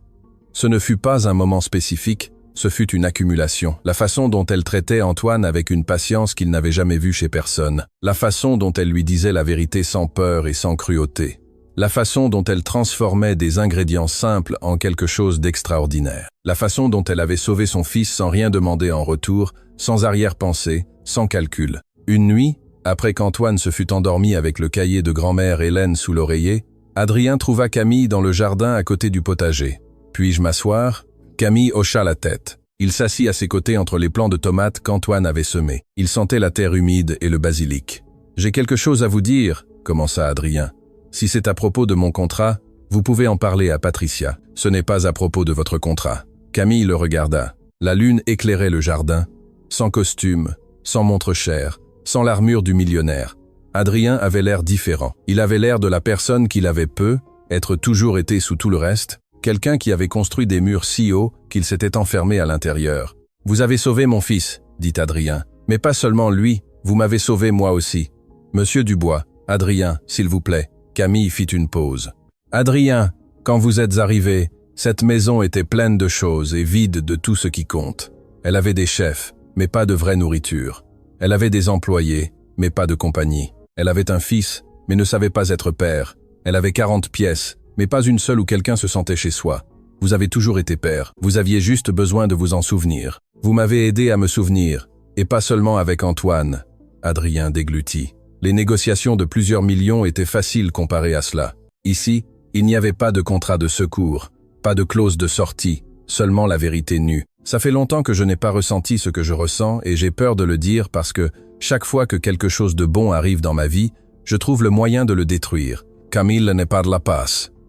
Ce ne fut pas un moment spécifique, ce fut une accumulation. La façon dont elle traitait Antoine avec une patience qu'il n'avait jamais vue chez personne. La façon dont elle lui disait la vérité sans peur et sans cruauté. La façon dont elle transformait des ingrédients simples en quelque chose d'extraordinaire. La façon dont elle avait sauvé son fils sans rien demander en retour, sans arrière-pensée, sans calcul. Une nuit, après qu'Antoine se fut endormi avec le cahier de grand-mère Hélène sous l'oreiller, Adrien trouva Camille dans le jardin à côté du potager. « Puis-je m'asseoir » Camille hocha la tête. Il s'assit à ses côtés entre les plants de tomates qu'Antoine avait semés. Il sentait la terre humide et le basilic. « J'ai quelque chose à vous dire », commença Adrien. « Si c'est à propos de mon contrat, vous pouvez en parler à Patricia. Ce n'est pas à propos de votre contrat. » Camille le regarda. La lune éclairait le jardin. Sans costume, sans montre chère, sans l'armure du millionnaire. Adrien avait l'air différent. Il avait l'air de la personne qu'il avait peu, être toujours été sous tout le reste, quelqu'un qui avait construit des murs si hauts qu'il s'était enfermé à l'intérieur. « Vous avez sauvé mon fils, » dit Adrien. « Mais pas seulement lui, vous m'avez sauvé moi aussi. »« Monsieur Dubois, Adrien, s'il vous plaît. » Camille fit une pause. « Adrien, quand vous êtes arrivé, cette maison était pleine de choses et vide de tout ce qui compte. Elle avait des chefs, mais pas de vraie nourriture. Elle avait des employés, mais pas de compagnie. Elle avait un fils, mais ne savait pas être père. Elle avait 40 pièces, mais pas une seule où quelqu'un se sentait chez soi. Vous avez toujours été père, vous aviez juste besoin de vous en souvenir. Vous m'avez aidé à me souvenir, et pas seulement avec Antoine. » Adrien déglutit. Les négociations de plusieurs millions étaient faciles comparées à cela. Ici, il n'y avait pas de contrat de secours, pas de clause de sortie, seulement la vérité nue. Ça fait longtemps que je n'ai pas ressenti ce que je ressens et j'ai peur de le dire parce que chaque fois que quelque chose de bon arrive dans ma vie, je trouve le moyen de le détruire. Camille ne parla pas.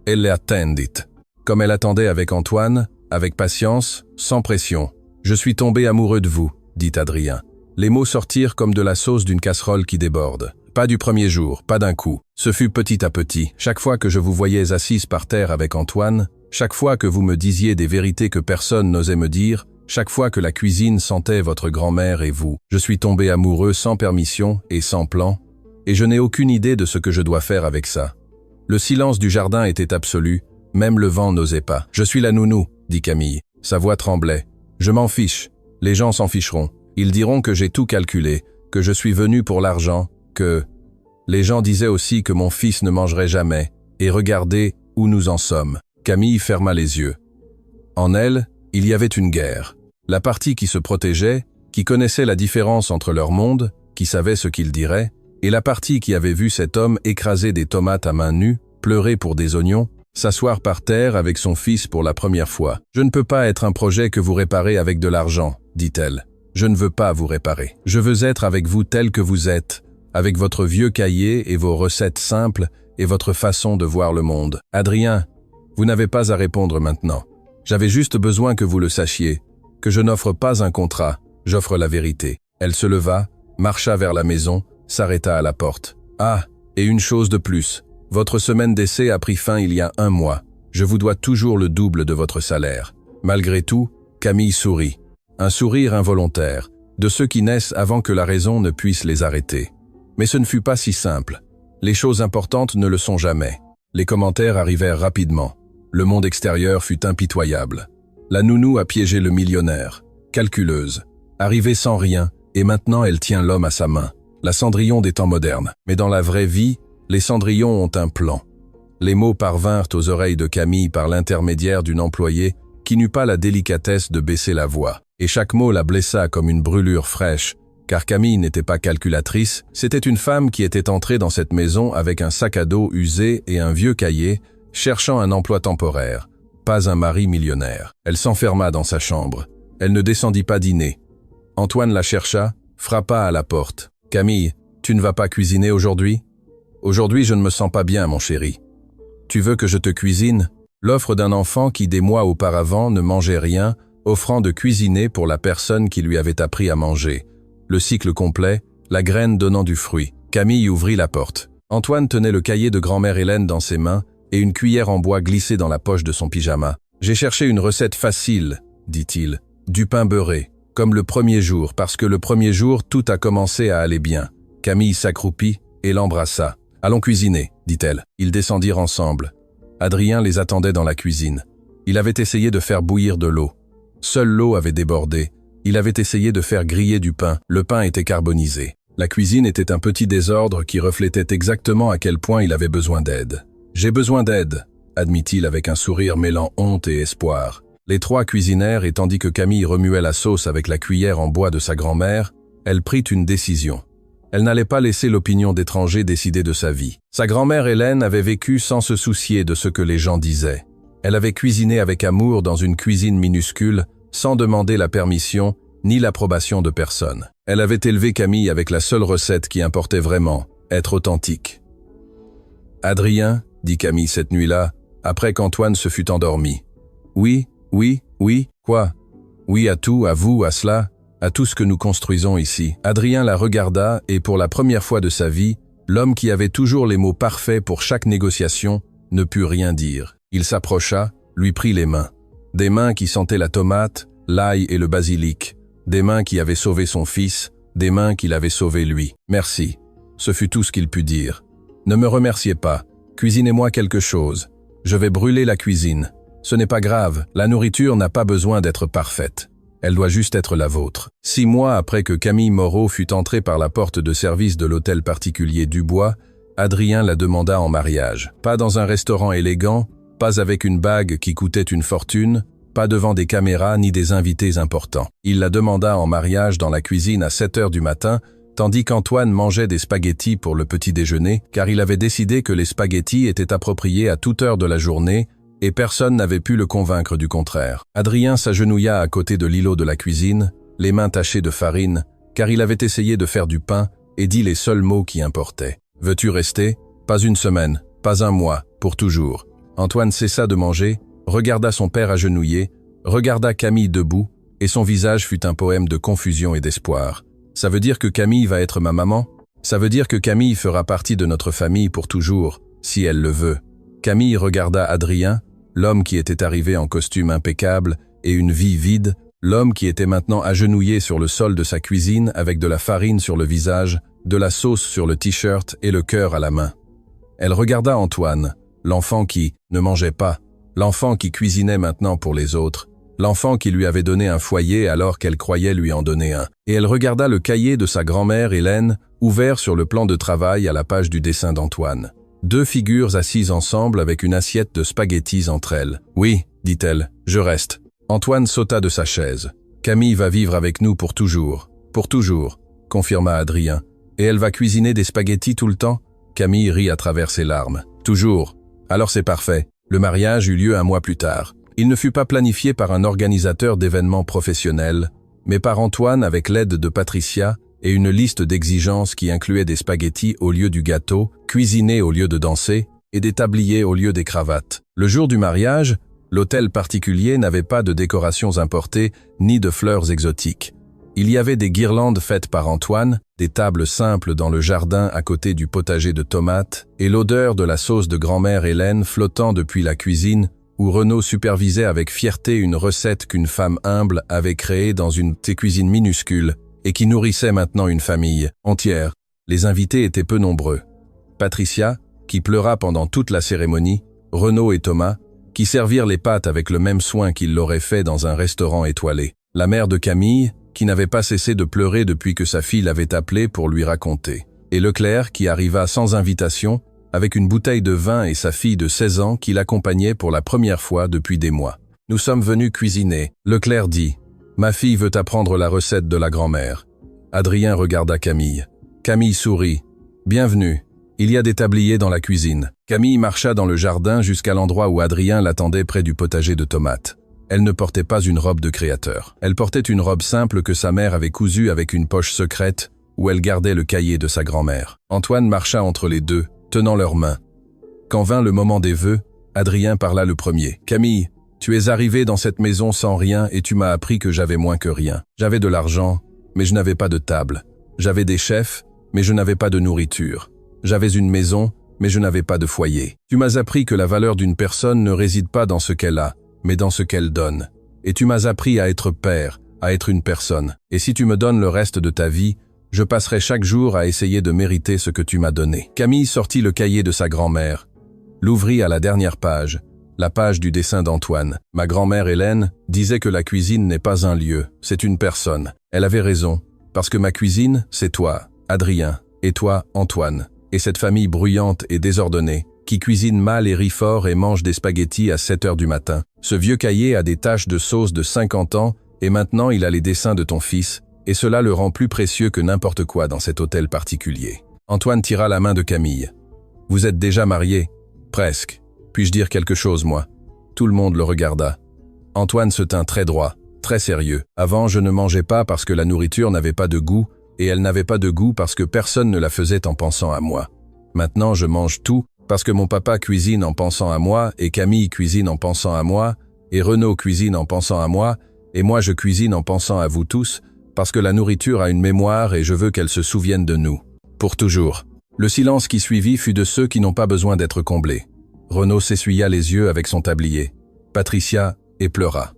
Elle l'attendit. Comme elle attendait avec Antoine, avec patience, sans pression. « Je suis tombé amoureux de vous », dit Adrien. Les mots sortirent comme de la sauce d'une casserole qui déborde. Pas du premier jour, pas d'un coup. Ce fut petit à petit. Chaque fois que je vous voyais assise par terre avec Antoine, chaque fois que vous me disiez des vérités que personne n'osait me dire, chaque fois que la cuisine sentait votre grand-mère et vous, je suis tombé amoureux sans permission et sans plan, et je n'ai aucune idée de ce que je dois faire avec ça. Le silence du jardin était absolu, même le vent n'osait pas. « Je suis la nounou », dit Camille. Sa voix tremblait. « Je m'en fiche. Les gens s'en ficheront. Ils diront que j'ai tout calculé, que je suis venu pour l'argent, que... » Les gens disaient aussi que mon fils ne mangerait jamais, et regardez où nous en sommes. Camille ferma les yeux. En elle, il y avait une guerre. La partie qui se protégeait, qui connaissait la différence entre leur monde, qui savait ce qu'il dirait, et la partie qui avait vu cet homme écraser des tomates à main nue, pleurer pour des oignons, s'asseoir par terre avec son fils pour la première fois. « Je ne peux pas être un projet que vous réparez avec de l'argent, » dit-elle. « Je ne veux pas vous réparer. Je veux être avec vous tel que vous êtes, avec votre vieux cahier et vos recettes simples et votre façon de voir le monde. Adrien, vous n'avez pas à répondre maintenant. J'avais juste besoin que vous le sachiez, que je n'offre pas un contrat, j'offre la vérité. » Elle se leva, marcha vers la maison, s'arrêta à la porte. « Ah, et une chose de plus. Votre semaine d'essai a pris fin il y a 1 mois. Je vous dois toujours le double de votre salaire. » Malgré tout, Camille sourit. Un sourire involontaire, de ceux qui naissent avant que la raison ne puisse les arrêter. Mais ce ne fut pas si simple. Les choses importantes ne le sont jamais. Les commentaires arrivèrent rapidement. Le monde extérieur fut impitoyable. La nounou a piégé le millionnaire. Calculeuse. Arrivée sans rien, et maintenant elle tient l'homme à sa main. La Cendrillon des temps modernes. Mais dans la vraie vie, les Cendrillons ont un plan. Les mots parvinrent aux oreilles de Camille par l'intermédiaire d'une employée qui n'eut pas la délicatesse de baisser la voix. Et chaque mot la blessa comme une brûlure fraîche, car Camille n'était pas calculatrice, c'était une femme qui était entrée dans cette maison avec un sac à dos usé et un vieux cahier, cherchant un emploi temporaire, pas un mari millionnaire. Elle s'enferma dans sa chambre. Elle ne descendit pas dîner. Antoine la chercha, frappa à la porte. « Camille, tu ne vas pas cuisiner aujourd'hui ? » « Aujourd'hui, je ne me sens pas bien, mon chéri. »« Tu veux que je te cuisine ?» L'offre d'un enfant qui, des mois auparavant, ne mangeait rien, offrant de cuisiner pour la personne qui lui avait appris à manger. Le cycle complet, la graine donnant du fruit. Camille ouvrit la porte. Antoine tenait le cahier de grand-mère Hélène dans ses mains et une cuillère en bois glissée dans la poche de son pyjama. « J'ai cherché une recette facile, » dit-il. « Du pain beurré, comme le premier jour, parce que le premier jour, tout a commencé à aller bien. » Camille s'accroupit et l'embrassa. « Allons cuisiner, » dit-elle. Ils descendirent ensemble. Adrien les attendait dans la cuisine. Il avait essayé de faire bouillir de l'eau. Seule l'eau avait débordé. Il avait essayé de faire griller du pain. Le pain était carbonisé. La cuisine était un petit désordre qui reflétait exactement à quel point il avait besoin d'aide. « J'ai besoin d'aide », admit-il avec un sourire mêlant honte et espoir. Les 3 cuisinèrent et tandis que Camille remuait la sauce avec la cuillère en bois de sa grand-mère, elle prit une décision. Elle n'allait pas laisser l'opinion d'étrangers décider de sa vie. Sa grand-mère Hélène avait vécu sans se soucier de ce que les gens disaient. Elle avait cuisiné avec amour dans une cuisine minuscule, sans demander la permission ni l'approbation de personne. Elle avait élevé Camille avec la seule recette qui importait vraiment, être authentique. « Adrien, » dit Camille cette nuit-là, après qu'Antoine se fut endormi. « Oui, oui, oui, quoi ? Oui à tout, à vous, à cela, à tout ce que nous construisons ici. » Adrien la regarda et pour la première fois de sa vie, l'homme qui avait toujours les mots parfaits pour chaque négociation ne put rien dire. Il s'approcha, lui prit les mains. Des mains qui sentaient la tomate, l'ail et le basilic. Des mains qui avaient sauvé son fils, des mains qui l'avaient sauvé lui. « Merci. » Ce fut tout ce qu'il put dire. « Ne me remerciez pas. Cuisinez-moi quelque chose. Je vais brûler la cuisine. Ce n'est pas grave, la nourriture n'a pas besoin d'être parfaite. Elle doit juste être la vôtre. » 6 mois après que Camille Moreau fut entrée par la porte de service de l'hôtel particulier Dubois, Adrien la demanda en mariage. Pas dans un restaurant élégant, pas avec une bague qui coûtait une fortune, pas devant des caméras ni des invités importants. Il la demanda en mariage dans la cuisine à 7 heures du matin, tandis qu'Antoine mangeait des spaghettis pour le petit déjeuner, car il avait décidé que les spaghettis étaient appropriés à toute heure de la journée, et personne n'avait pu le convaincre du contraire. Adrien s'agenouilla à côté de l'îlot de la cuisine, les mains tachées de farine, car il avait essayé de faire du pain, et dit les seuls mots qui importaient. « Veux-tu rester ? Pas une semaine, pas un mois, pour toujours. » Antoine cessa de manger, regarda son père agenouillé, regarda Camille debout, et son visage fut un poème de confusion et d'espoir. « Ça veut dire que Camille va être ma maman ? Ça veut dire que Camille fera partie de notre famille pour toujours, si elle le veut. » Camille regarda Adrien, l'homme qui était arrivé en costume impeccable et une vie vide, l'homme qui était maintenant agenouillé sur le sol de sa cuisine avec de la farine sur le visage, de la sauce sur le t-shirt et le cœur à la main. Elle regarda Antoine, l'enfant qui ne mangeait pas, l'enfant qui cuisinait maintenant pour les autres, l'enfant qui lui avait donné un foyer alors qu'elle croyait lui en donner un. Et elle regarda le cahier de sa grand-mère Hélène, ouvert sur le plan de travail à la page du dessin d'Antoine. 2 figures assises ensemble avec une assiette de spaghettis entre elles. « Oui, dit-elle, je reste. » Antoine sauta de sa chaise. « Camille va vivre avec nous pour toujours, confirma Adrien. « Et elle va cuisiner des spaghettis tout le temps ?» Camille rit à travers ses larmes. « Toujours. Alors c'est parfait. » Le mariage eut lieu 1 mois plus tard. Il ne fut pas planifié par un organisateur d'événements professionnels, mais par Antoine avec l'aide de Patricia et une liste d'exigences qui incluait des spaghettis au lieu du gâteau, cuisinés au lieu de danser, et des tabliers au lieu des cravates. Le jour du mariage, l'hôtel particulier n'avait pas de décorations importées ni de fleurs exotiques. Il y avait des guirlandes faites par Antoine, des tables simples dans le jardin à côté du potager de tomates, et l'odeur de la sauce de grand-mère Hélène flottant depuis la cuisine, où Renaud supervisait avec fierté une recette qu'une femme humble avait créée dans une de ses cuisines minuscules, et qui nourrissait maintenant une famille entière. Les invités étaient peu nombreux. Patricia, qui pleura pendant toute la cérémonie, Renaud et Thomas, qui servirent les pâtes avec le même soin qu'ils l'auraient fait dans un restaurant étoilé. La mère de Camille, qui n'avait pas cessé de pleurer depuis que sa fille l'avait appelée pour lui raconter. Et Leclerc, qui arriva sans invitation, avec une bouteille de vin et sa fille de 16 ans qui l'accompagnait pour la première fois depuis des mois. « Nous sommes venus cuisiner. » Leclerc dit. « Ma fille veut apprendre la recette de la grand-mère. » Adrien regarda Camille. Camille sourit. « Bienvenue. Il y a des tabliers dans la cuisine. » Camille marcha dans le jardin jusqu'à l'endroit où Adrien l'attendait près du potager de tomates. Elle ne portait pas une robe de créateur. Elle portait une robe simple que sa mère avait cousue avec une poche secrète où elle gardait le cahier de sa grand-mère. Antoine marcha entre les deux, tenant leurs mains. Quand vint le moment des vœux, Adrien parla le premier. « Camille, tu es arrivée dans cette maison sans rien et tu m'as appris que j'avais moins que rien. J'avais de l'argent, mais je n'avais pas de table. J'avais des chefs, mais je n'avais pas de nourriture. J'avais une maison, mais je n'avais pas de foyer. Tu m'as appris que la valeur d'une personne ne réside pas dans ce qu'elle a, mais dans ce qu'elle donne. Et tu m'as appris à être père, à être une personne. Et si tu me donnes le reste de ta vie, je passerai chaque jour à essayer de mériter ce que tu m'as donné. » Camille sortit le cahier de sa grand-mère, l'ouvrit à la dernière page, la page du dessin d'Antoine. « Ma grand-mère Hélène disait que la cuisine n'est pas un lieu, c'est une personne. Elle avait raison, parce que ma cuisine, c'est toi, Adrien, et toi, Antoine, et cette famille bruyante et désordonnée, qui cuisine mal et rit fort et mange des spaghettis à 7 heures du matin. Ce vieux cahier a des taches de sauce de 50 ans, et maintenant il a les dessins de ton fils, et cela le rend plus précieux que n'importe quoi dans cet hôtel particulier. » Antoine tira la main de Camille. « Vous êtes déjà mariés ? Presque. Puis-je dire quelque chose, moi ? Tout le monde le regarda. Antoine se tint très droit, très sérieux. Avant, je ne mangeais pas parce que la nourriture n'avait pas de goût, et elle n'avait pas de goût parce que personne ne la faisait en pensant à moi. Maintenant, je mange tout parce que mon papa cuisine en pensant à moi, et Camille cuisine en pensant à moi, et Renaud cuisine en pensant à moi, et moi je cuisine en pensant à vous tous, parce que la nourriture a une mémoire et je veux qu'elle se souvienne de nous. Pour toujours. Le silence qui suivit fut de ceux qui n'ont pas besoin d'être comblés. Renaud s'essuya les yeux avec son tablier. Patricia et pleura.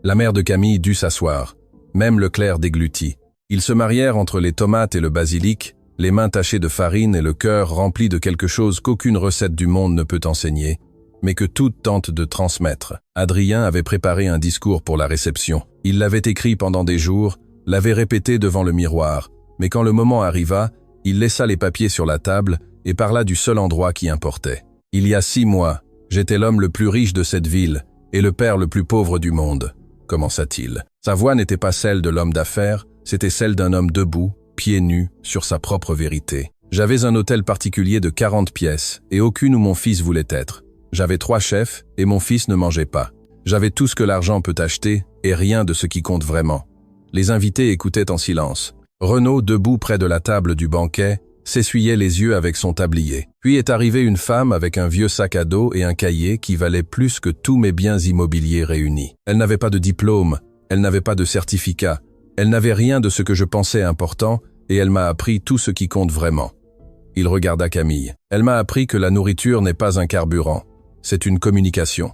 La mère de Camille dut s'asseoir. Même Leclerc déglutit. Ils se marièrent entre les tomates et le basilic, les mains tachées de farine et le cœur rempli de quelque chose qu'aucune recette du monde ne peut enseigner, mais que toute tente de transmettre. Adrien avait préparé un discours pour la réception. Il l'avait écrit pendant des jours, l'avait répété devant le miroir, mais quand le moment arriva, il laissa les papiers sur la table et parla du seul endroit qui importait. Il y a 6 mois, j'étais l'homme le plus riche de cette ville et le père le plus pauvre du monde, commença-t-il. Sa voix n'était pas celle de l'homme d'affaires, c'était celle d'un homme debout, pieds nus, sur sa propre vérité. J'avais un hôtel particulier de 40 pièces et aucune où mon fils voulait être. J'avais 3 chefs et mon fils ne mangeait pas. J'avais tout ce que l'argent peut acheter et rien de ce qui compte vraiment. Les invités écoutaient en silence. Renaud, debout près de la table du banquet, s'essuyait les yeux avec son tablier. Puis est arrivée une femme avec un vieux sac à dos et un cahier qui valait plus que tous mes biens immobiliers réunis. Elle n'avait pas de diplôme, elle n'avait pas de certificat, elle n'avait rien de ce que je pensais important et elle m'a appris tout ce qui compte vraiment. Il regarda Camille. Elle m'a appris que la nourriture n'est pas un carburant, c'est une communication.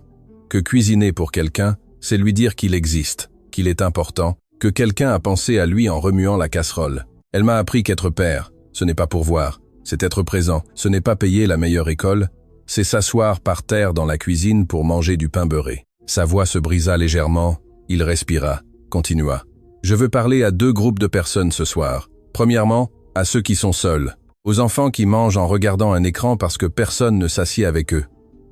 Que cuisiner pour quelqu'un, c'est lui dire qu'il existe, qu'il est important, que quelqu'un a pensé à lui en remuant la casserole. Elle m'a appris qu'être père, ce n'est pas pourvoir, c'est être présent, ce n'est pas payer la meilleure école, c'est s'asseoir par terre dans la cuisine pour manger du pain beurré. Sa voix se brisa légèrement, il respira, continua. Je veux parler à 2 groupes de personnes ce soir. Premièrement, à ceux qui sont seuls, aux enfants qui mangent en regardant un écran parce que personne ne s'assied avec eux,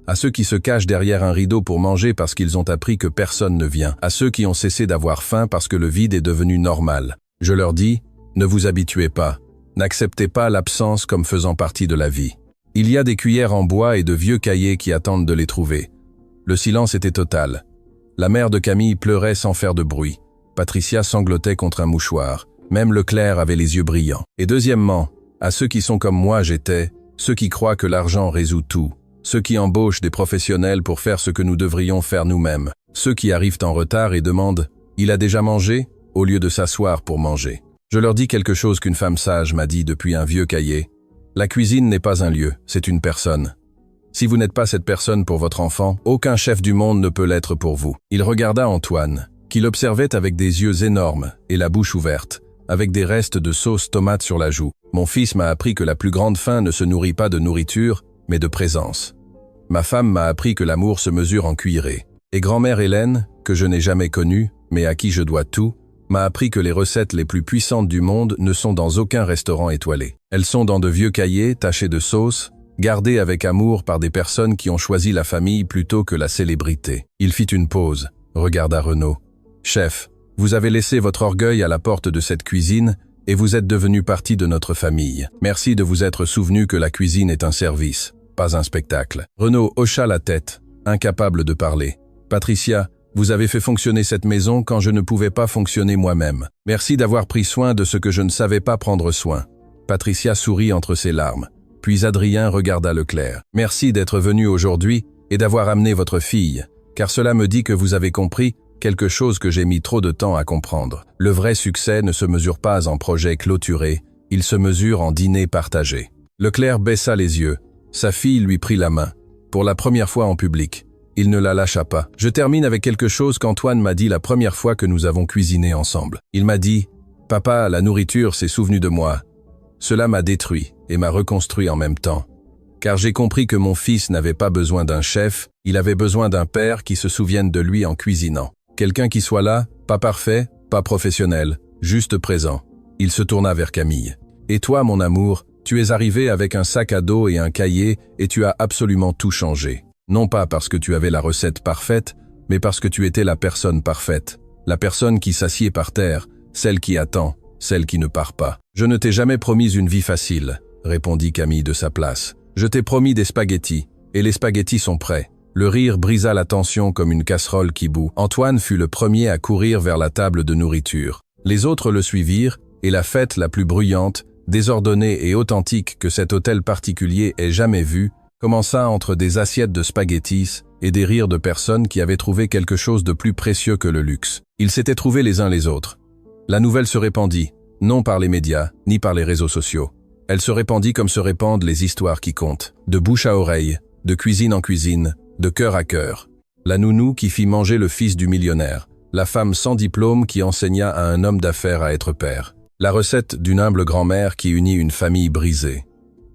à ceux qui se cachent derrière un rideau pour manger parce qu'ils ont appris que personne ne vient, à ceux qui ont cessé d'avoir faim parce que le vide est devenu normal. Je leur dis, ne vous habituez pas. N'acceptez pas l'absence comme faisant partie de la vie. Il y a des cuillères en bois et de vieux cahiers qui attendent de les trouver. Le silence était total. La mère de Camille pleurait sans faire de bruit. Patricia sanglotait contre un mouchoir. Même Leclerc avait les yeux brillants. Et deuxièmement, à ceux qui sont comme moi j'étais, ceux qui croient que l'argent résout tout, ceux qui embauchent des professionnels pour faire ce que nous devrions faire nous-mêmes, ceux qui arrivent en retard et demandent « Il a déjà mangé ?» au lieu de s'asseoir pour manger. Je leur dis quelque chose qu'une femme sage m'a dit depuis un vieux cahier. La cuisine n'est pas un lieu, c'est une personne. Si vous n'êtes pas cette personne pour votre enfant, aucun chef du monde ne peut l'être pour vous. Il regarda Antoine, qui l'observait avec des yeux énormes et la bouche ouverte, avec des restes de sauce tomate sur la joue. Mon fils m'a appris que la plus grande faim ne se nourrit pas de nourriture, mais de présence. Ma femme m'a appris que l'amour se mesure en cuillerée. Et grand-mère Hélène, que je n'ai jamais connue, mais à qui je dois tout, m'a appris que les recettes les plus puissantes du monde ne sont dans aucun restaurant étoilé. Elles sont dans de vieux cahiers tachés de sauce, gardés avec amour par des personnes qui ont choisi la famille plutôt que la célébrité. Il fit une pause, regarda Renaud. « Chef, vous avez laissé votre orgueil à la porte de cette cuisine et vous êtes devenu partie de notre famille. Merci de vous être souvenu que la cuisine est un service, pas un spectacle. » Renaud hocha la tête, incapable de parler. « Patricia, vous avez fait fonctionner cette maison quand je ne pouvais pas fonctionner moi-même. Merci d'avoir pris soin de ce que je ne savais pas prendre soin. » Patricia sourit entre ses larmes. Puis Adrien regarda Leclerc. « Merci d'être venu aujourd'hui et d'avoir amené votre fille, car cela me dit que vous avez compris quelque chose que j'ai mis trop de temps à comprendre. Le vrai succès ne se mesure pas en projets clôturés, il se mesure en dîners partagés. » Leclerc baissa les yeux. Sa fille lui prit la main, pour la première fois en public. Il ne la lâcha pas. Je termine avec quelque chose qu'Antoine m'a dit la première fois que nous avons cuisiné ensemble. Il m'a dit « Papa, la nourriture s'est souvenue de moi. » Cela m'a détruit et m'a reconstruit en même temps. Car j'ai compris que mon fils n'avait pas besoin d'un chef, il avait besoin d'un père qui se souvienne de lui en cuisinant. Quelqu'un qui soit là, pas parfait, pas professionnel, juste présent. Il se tourna vers Camille. « Et toi, mon amour, tu es arrivé avec un sac à dos et un cahier et tu as absolument tout changé. Non pas parce que tu avais la recette parfaite, mais parce que tu étais la personne parfaite. La personne qui s'assied par terre, celle qui attend, celle qui ne part pas. Je ne t'ai jamais promis une vie facile, répondit Camille de sa place. Je t'ai promis des spaghettis, et les spaghettis sont prêts. Le rire brisa la tension comme une casserole qui bout. Antoine fut le premier à courir vers la table de nourriture. Les autres le suivirent, et la fête la plus bruyante, désordonnée et authentique que cet hôtel particulier ait jamais vue, commença entre des assiettes de spaghettis et des rires de personnes qui avaient trouvé quelque chose de plus précieux que le luxe. Ils s'étaient trouvés les uns les autres. La nouvelle se répandit, non par les médias, ni par les réseaux sociaux. Elle se répandit comme se répandent les histoires qui comptent, de bouche à oreille, de cuisine en cuisine, de cœur à cœur. La nounou qui fit manger le fils du millionnaire, la femme sans diplôme qui enseigna à un homme d'affaires à être père. La recette d'une humble grand-mère qui unit une famille brisée.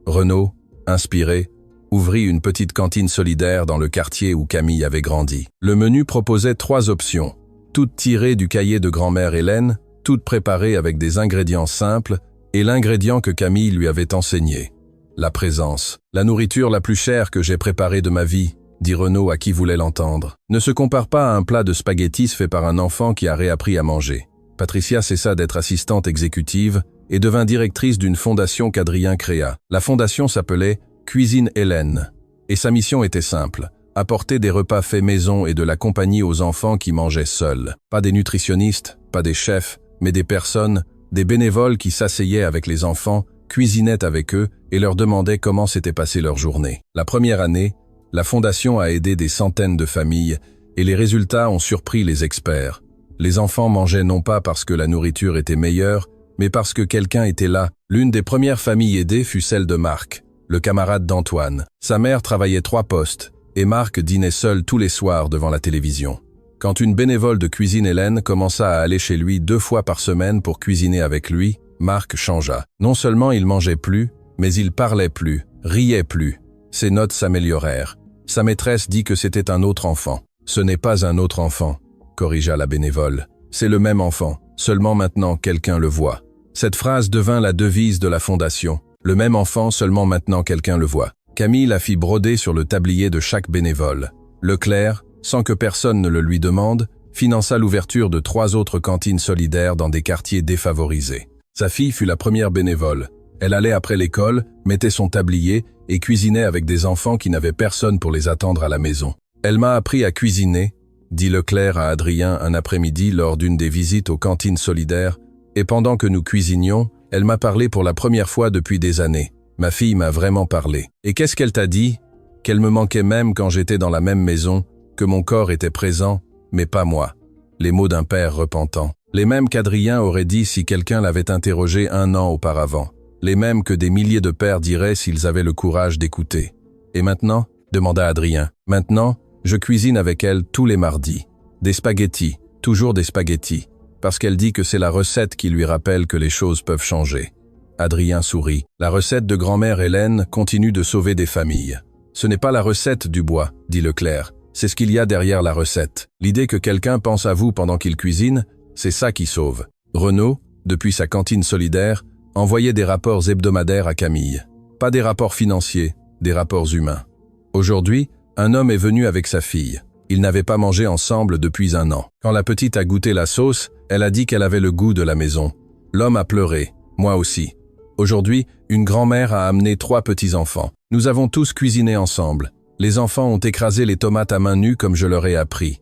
Renaud, inspiré, ouvrit une petite cantine solidaire dans le quartier où Camille avait grandi. Le menu proposait 3 options, toutes tirées du cahier de grand-mère Hélène, toutes préparées avec des ingrédients simples et l'ingrédient que Camille lui avait enseigné. La présence. La nourriture la plus chère que j'ai préparée de ma vie, dit Renaud à qui voulait l'entendre, ne se compare pas à un plat de spaghettis fait par un enfant qui a réappris à manger. Patricia cessa d'être assistante exécutive et devint directrice d'une fondation qu'Adrien créa. La fondation s'appelait Cuisine Hélène, et sa mission était simple, apporter des repas faits maison et de la compagnie aux enfants qui mangeaient seuls. Pas des nutritionnistes, pas des chefs, mais des personnes, des bénévoles qui s'asseyaient avec les enfants, cuisinaient avec eux et leur demandaient comment s'était passée leur journée. La première année, la fondation a aidé des centaines de familles et les résultats ont surpris les experts. Les enfants mangeaient non pas parce que la nourriture était meilleure, mais parce que quelqu'un était là. L'une des premières familles aidées fut celle de Marc, le camarade d'Antoine. Sa mère travaillait 3 postes, et Marc dînait seul tous les soirs devant la télévision. Quand une bénévole de Cuisine Hélène commença à aller chez lui 2 fois par semaine pour cuisiner avec lui, Marc changea. Non seulement il mangeait plus, mais il parlait plus, riait plus. Ses notes s'améliorèrent. Sa maîtresse dit que c'était un autre enfant. Ce n'est pas un autre enfant, corrigea la bénévole. C'est le même enfant, seulement maintenant quelqu'un le voit. Cette phrase devint la devise de la fondation. Le même enfant, seulement maintenant quelqu'un le voit. Camille la fit broder sur le tablier de chaque bénévole. Leclerc, sans que personne ne le lui demande, finança l'ouverture de 3 autres cantines solidaires dans des quartiers défavorisés. Sa fille fut la première bénévole. Elle allait après l'école, mettait son tablier et cuisinait avec des enfants qui n'avaient personne pour les attendre à la maison. Elle m'a appris à cuisiner, dit Leclerc à Adrien un après-midi lors d'une des visites aux cantines solidaires, et pendant que nous cuisinions, elle m'a parlé pour la première fois depuis des années. Ma fille m'a vraiment parlé. Et qu'est-ce qu'elle t'a dit? Qu'elle me manquait même quand j'étais dans la même maison, que mon corps était présent, mais pas moi. Les mots d'un père repentant. Les mêmes qu'Adrien aurait dit si quelqu'un l'avait interrogé 1 an auparavant. Les mêmes que des milliers de pères diraient s'ils avaient le courage d'écouter. Et maintenant? Demanda Adrien. Maintenant, je cuisine avec elle tous les mardis. Des spaghettis, toujours des spaghettis, parce qu'elle dit que c'est la recette qui lui rappelle que les choses peuvent changer. Adrien sourit. La recette de grand-mère Hélène continue de sauver des familles. Ce n'est pas la recette du bois, dit Leclerc. C'est ce qu'il y a derrière la recette. L'idée que quelqu'un pense à vous pendant qu'il cuisine, c'est ça qui sauve. Renaud, depuis sa cantine solidaire, envoyait des rapports hebdomadaires à Camille. Pas des rapports financiers, des rapports humains. Aujourd'hui, un homme est venu avec sa fille. Ils n'avaient pas mangé ensemble depuis 1 an. Quand la petite a goûté la sauce, elle a dit qu'elle avait le goût de la maison. L'homme a pleuré, moi aussi. Aujourd'hui, une grand-mère a amené 3 petits-enfants. Nous avons tous cuisiné ensemble. Les enfants ont écrasé les tomates à main nue comme je leur ai appris.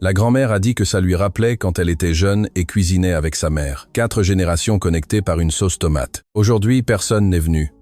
La grand-mère a dit que ça lui rappelait quand elle était jeune et cuisinait avec sa mère. 4 générations connectées par une sauce tomate. Aujourd'hui, personne n'est venu.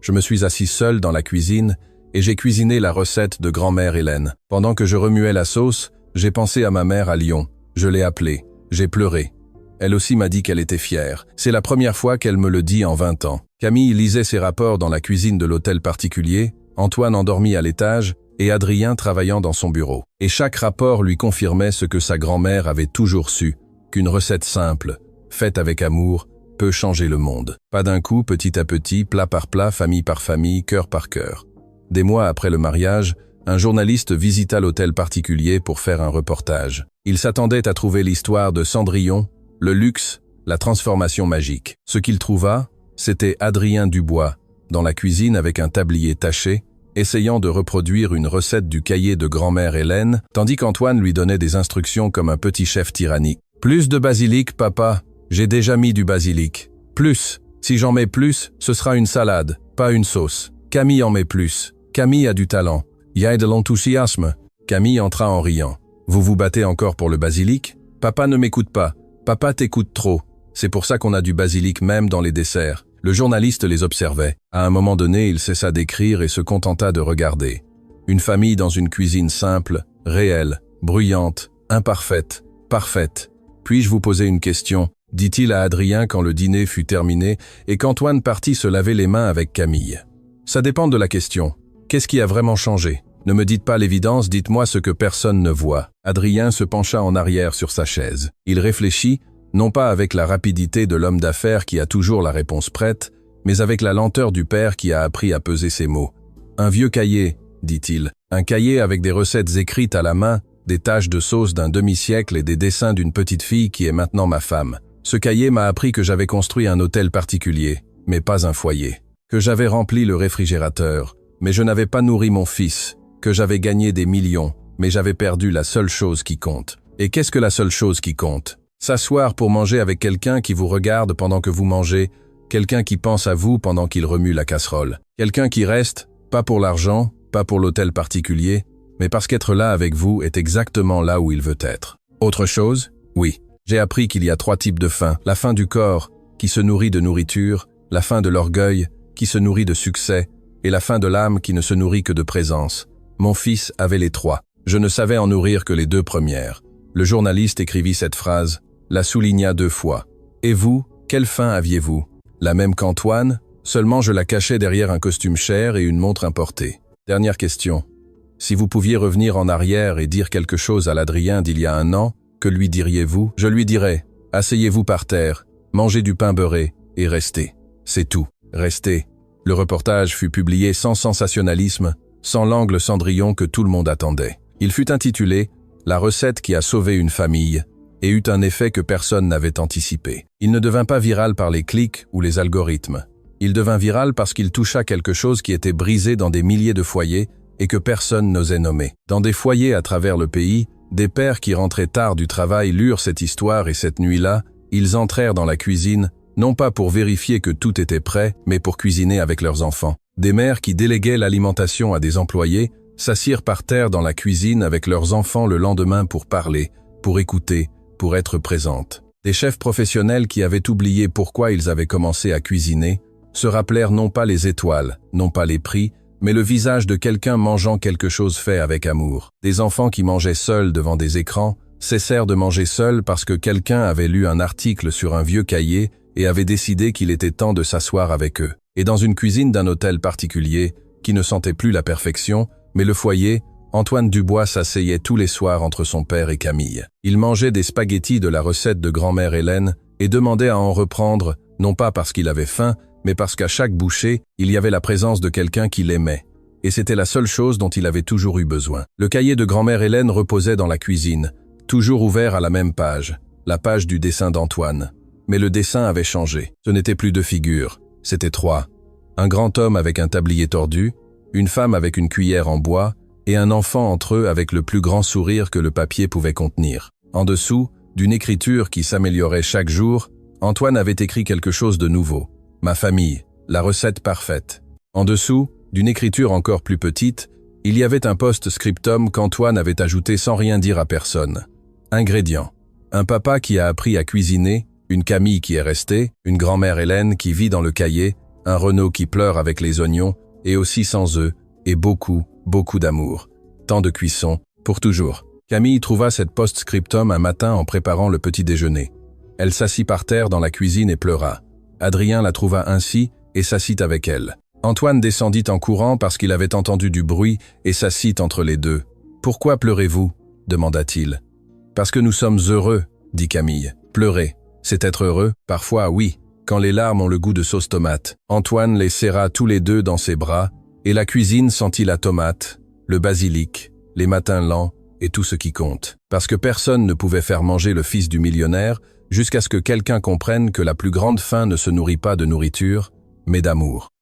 Je me suis assis seul dans la cuisine et j'ai cuisiné la recette de grand-mère Hélène. Pendant que je remuais la sauce, j'ai pensé à ma mère à Lyon. Je l'ai appelée. J'ai pleuré. Elle aussi m'a dit qu'elle était fière. C'est la première fois qu'elle me le dit en 20 ans. Camille lisait ses rapports dans la cuisine de l'hôtel particulier, Antoine endormi à l'étage et Adrien travaillant dans son bureau. Et chaque rapport lui confirmait ce que sa grand-mère avait toujours su, qu'une recette simple, faite avec amour, peut changer le monde. Pas d'un coup, petit à petit, plat par plat, famille par famille, cœur par cœur. Des mois après le mariage, un journaliste visita l'hôtel particulier pour faire un reportage. Il s'attendait à trouver l'histoire de Cendrillon, le luxe, la transformation magique. Ce qu'il trouva, c'était Adrien Dubois, dans la cuisine avec un tablier taché, essayant de reproduire une recette du cahier de grand-mère Hélène, tandis qu'Antoine lui donnait des instructions comme un petit chef tyrannique. « Plus de basilic, papa. J'ai déjà mis du basilic. Plus. Si j'en mets plus, ce sera une salade, pas une sauce. Camille en met plus. Camille a du talent. Il y a de l'enthousiasme. Camille entra en riant. « Vous vous battez encore pour le basilic? Papa ne m'écoute pas. Papa t'écoute trop. C'est pour ça qu'on a du basilic même dans les desserts. » Le journaliste les observait. À un moment donné, il cessa d'écrire et se contenta de regarder. Une famille dans une cuisine simple, réelle, bruyante, imparfaite, parfaite. « Puis-je vous poser une question ?» dit-il à Adrien quand le dîner fut terminé et qu'Antoine partit se laver les mains avec Camille. « Ça dépend de la question. Qu'est-ce qui a vraiment changé? Ne me dites pas l'évidence, dites-moi ce que personne ne voit. » Adrien se pencha en arrière sur sa chaise. Il réfléchit, non pas avec la rapidité de l'homme d'affaires qui a toujours la réponse prête, mais avec la lenteur du père qui a appris à peser ses mots. « Un vieux cahier, dit-il. Un cahier avec des recettes écrites à la main, des taches de sauce d'un demi-siècle et des dessins d'une petite fille qui est maintenant ma femme. Ce cahier m'a appris que j'avais construit un hôtel particulier, mais pas un foyer. Que j'avais rempli le réfrigérateur, mais je n'avais pas nourri mon fils. Que j'avais gagné des millions, mais j'avais perdu la seule chose qui compte. Et qu'est-ce que la seule chose qui compte? S'asseoir pour manger avec quelqu'un qui vous regarde pendant que vous mangez, quelqu'un qui pense à vous pendant qu'il remue la casserole. Quelqu'un qui reste, pas pour l'argent, pas pour l'hôtel particulier, mais parce qu'être là avec vous est exactement là où il veut être. Autre chose? Oui. J'ai appris qu'il y a 3 types de faim. La faim du corps, qui se nourrit de nourriture, la faim de l'orgueil, qui se nourrit de succès, et la faim de l'âme qui ne se nourrit que de présence. Mon fils avait les 3. Je ne savais en nourrir que les 2 premières. Le journaliste écrivit cette phrase, la souligna 2 fois. Et vous, quelle faim aviez-vous? La même qu'Antoine, seulement je la cachais derrière un costume cher et une montre importée. Dernière question. Si vous pouviez revenir en arrière et dire quelque chose à l'Adrien d'il y a 1 an, que lui diriez-vous? Je lui dirais, asseyez-vous par terre, mangez du pain beurré et restez. C'est tout, restez. Le reportage fut publié sans sensationnalisme, sans l'angle Cendrillon que tout le monde attendait. Il fut intitulé « La recette qui a sauvé une famille » et eut un effet que personne n'avait anticipé. Il ne devint pas viral par les clics ou les algorithmes. Il devint viral parce qu'il toucha quelque chose qui était brisé dans des milliers de foyers et que personne n'osait nommer. Dans des foyers à travers le pays, des pères qui rentraient tard du travail lurent cette histoire et cette nuit-là, ils entrèrent dans la cuisine, non pas pour vérifier que tout était prêt, mais pour cuisiner avec leurs enfants. Des mères qui déléguaient l'alimentation à des employés s'assirent par terre dans la cuisine avec leurs enfants le lendemain pour parler, pour écouter, pour être présentes. Des chefs professionnels qui avaient oublié pourquoi ils avaient commencé à cuisiner se rappelèrent non pas les étoiles, non pas les prix, mais le visage de quelqu'un mangeant quelque chose fait avec amour. Des enfants qui mangeaient seuls devant des écrans cessèrent de manger seuls parce que quelqu'un avait lu un article sur un vieux cahier et avait décidé qu'il était temps de s'asseoir avec eux. Et dans une cuisine d'un hôtel particulier, qui ne sentait plus la perfection, mais le foyer, Antoine Dubois s'asseyait tous les soirs entre son père et Camille. Il mangeait des spaghettis de la recette de grand-mère Hélène et demandait à en reprendre, non pas parce qu'il avait faim, mais parce qu'à chaque bouchée, il y avait la présence de quelqu'un qui l'aimait. Et c'était la seule chose dont il avait toujours eu besoin. Le cahier de grand-mère Hélène reposait dans la cuisine, toujours ouvert à la même page, la page du dessin d'Antoine. Mais le dessin avait changé. Ce n'était plus 2 figures, c'était 3. Un grand homme avec un tablier tordu, une femme avec une cuillère en bois, et un enfant entre eux avec le plus grand sourire que le papier pouvait contenir. En dessous, d'une écriture qui s'améliorait chaque jour, Antoine avait écrit quelque chose de nouveau. Ma famille, la recette parfaite. En dessous, d'une écriture encore plus petite, il y avait un post-scriptum qu'Antoine avait ajouté sans rien dire à personne. Ingrédients. Un papa qui a appris à cuisiner, une Camille qui est restée, une grand-mère Hélène qui vit dans le cahier, un Renaud qui pleure avec les oignons, et aussi sans œufs, et beaucoup, beaucoup d'amour. Tant de cuisson, pour toujours. Camille trouva cette post-scriptum un matin en préparant le petit déjeuner. Elle s'assit par terre dans la cuisine et pleura. Adrien la trouva ainsi et s'assit avec elle. Antoine descendit en courant parce qu'il avait entendu du bruit et s'assit entre les deux. « Pourquoi pleurez-vous » demanda-t-il. « Parce que nous sommes heureux » dit Camille. « Pleurer, c'est être heureux ?» Parfois, oui, quand les larmes ont le goût de sauce tomate. Antoine les serra tous les 2 dans ses bras et la cuisine sentit la tomate, le basilic, les matins lents et tout ce qui compte. Parce que personne ne pouvait faire manger le fils du millionnaire jusqu'à ce que quelqu'un comprenne que la plus grande faim ne se nourrit pas de nourriture, mais d'amour.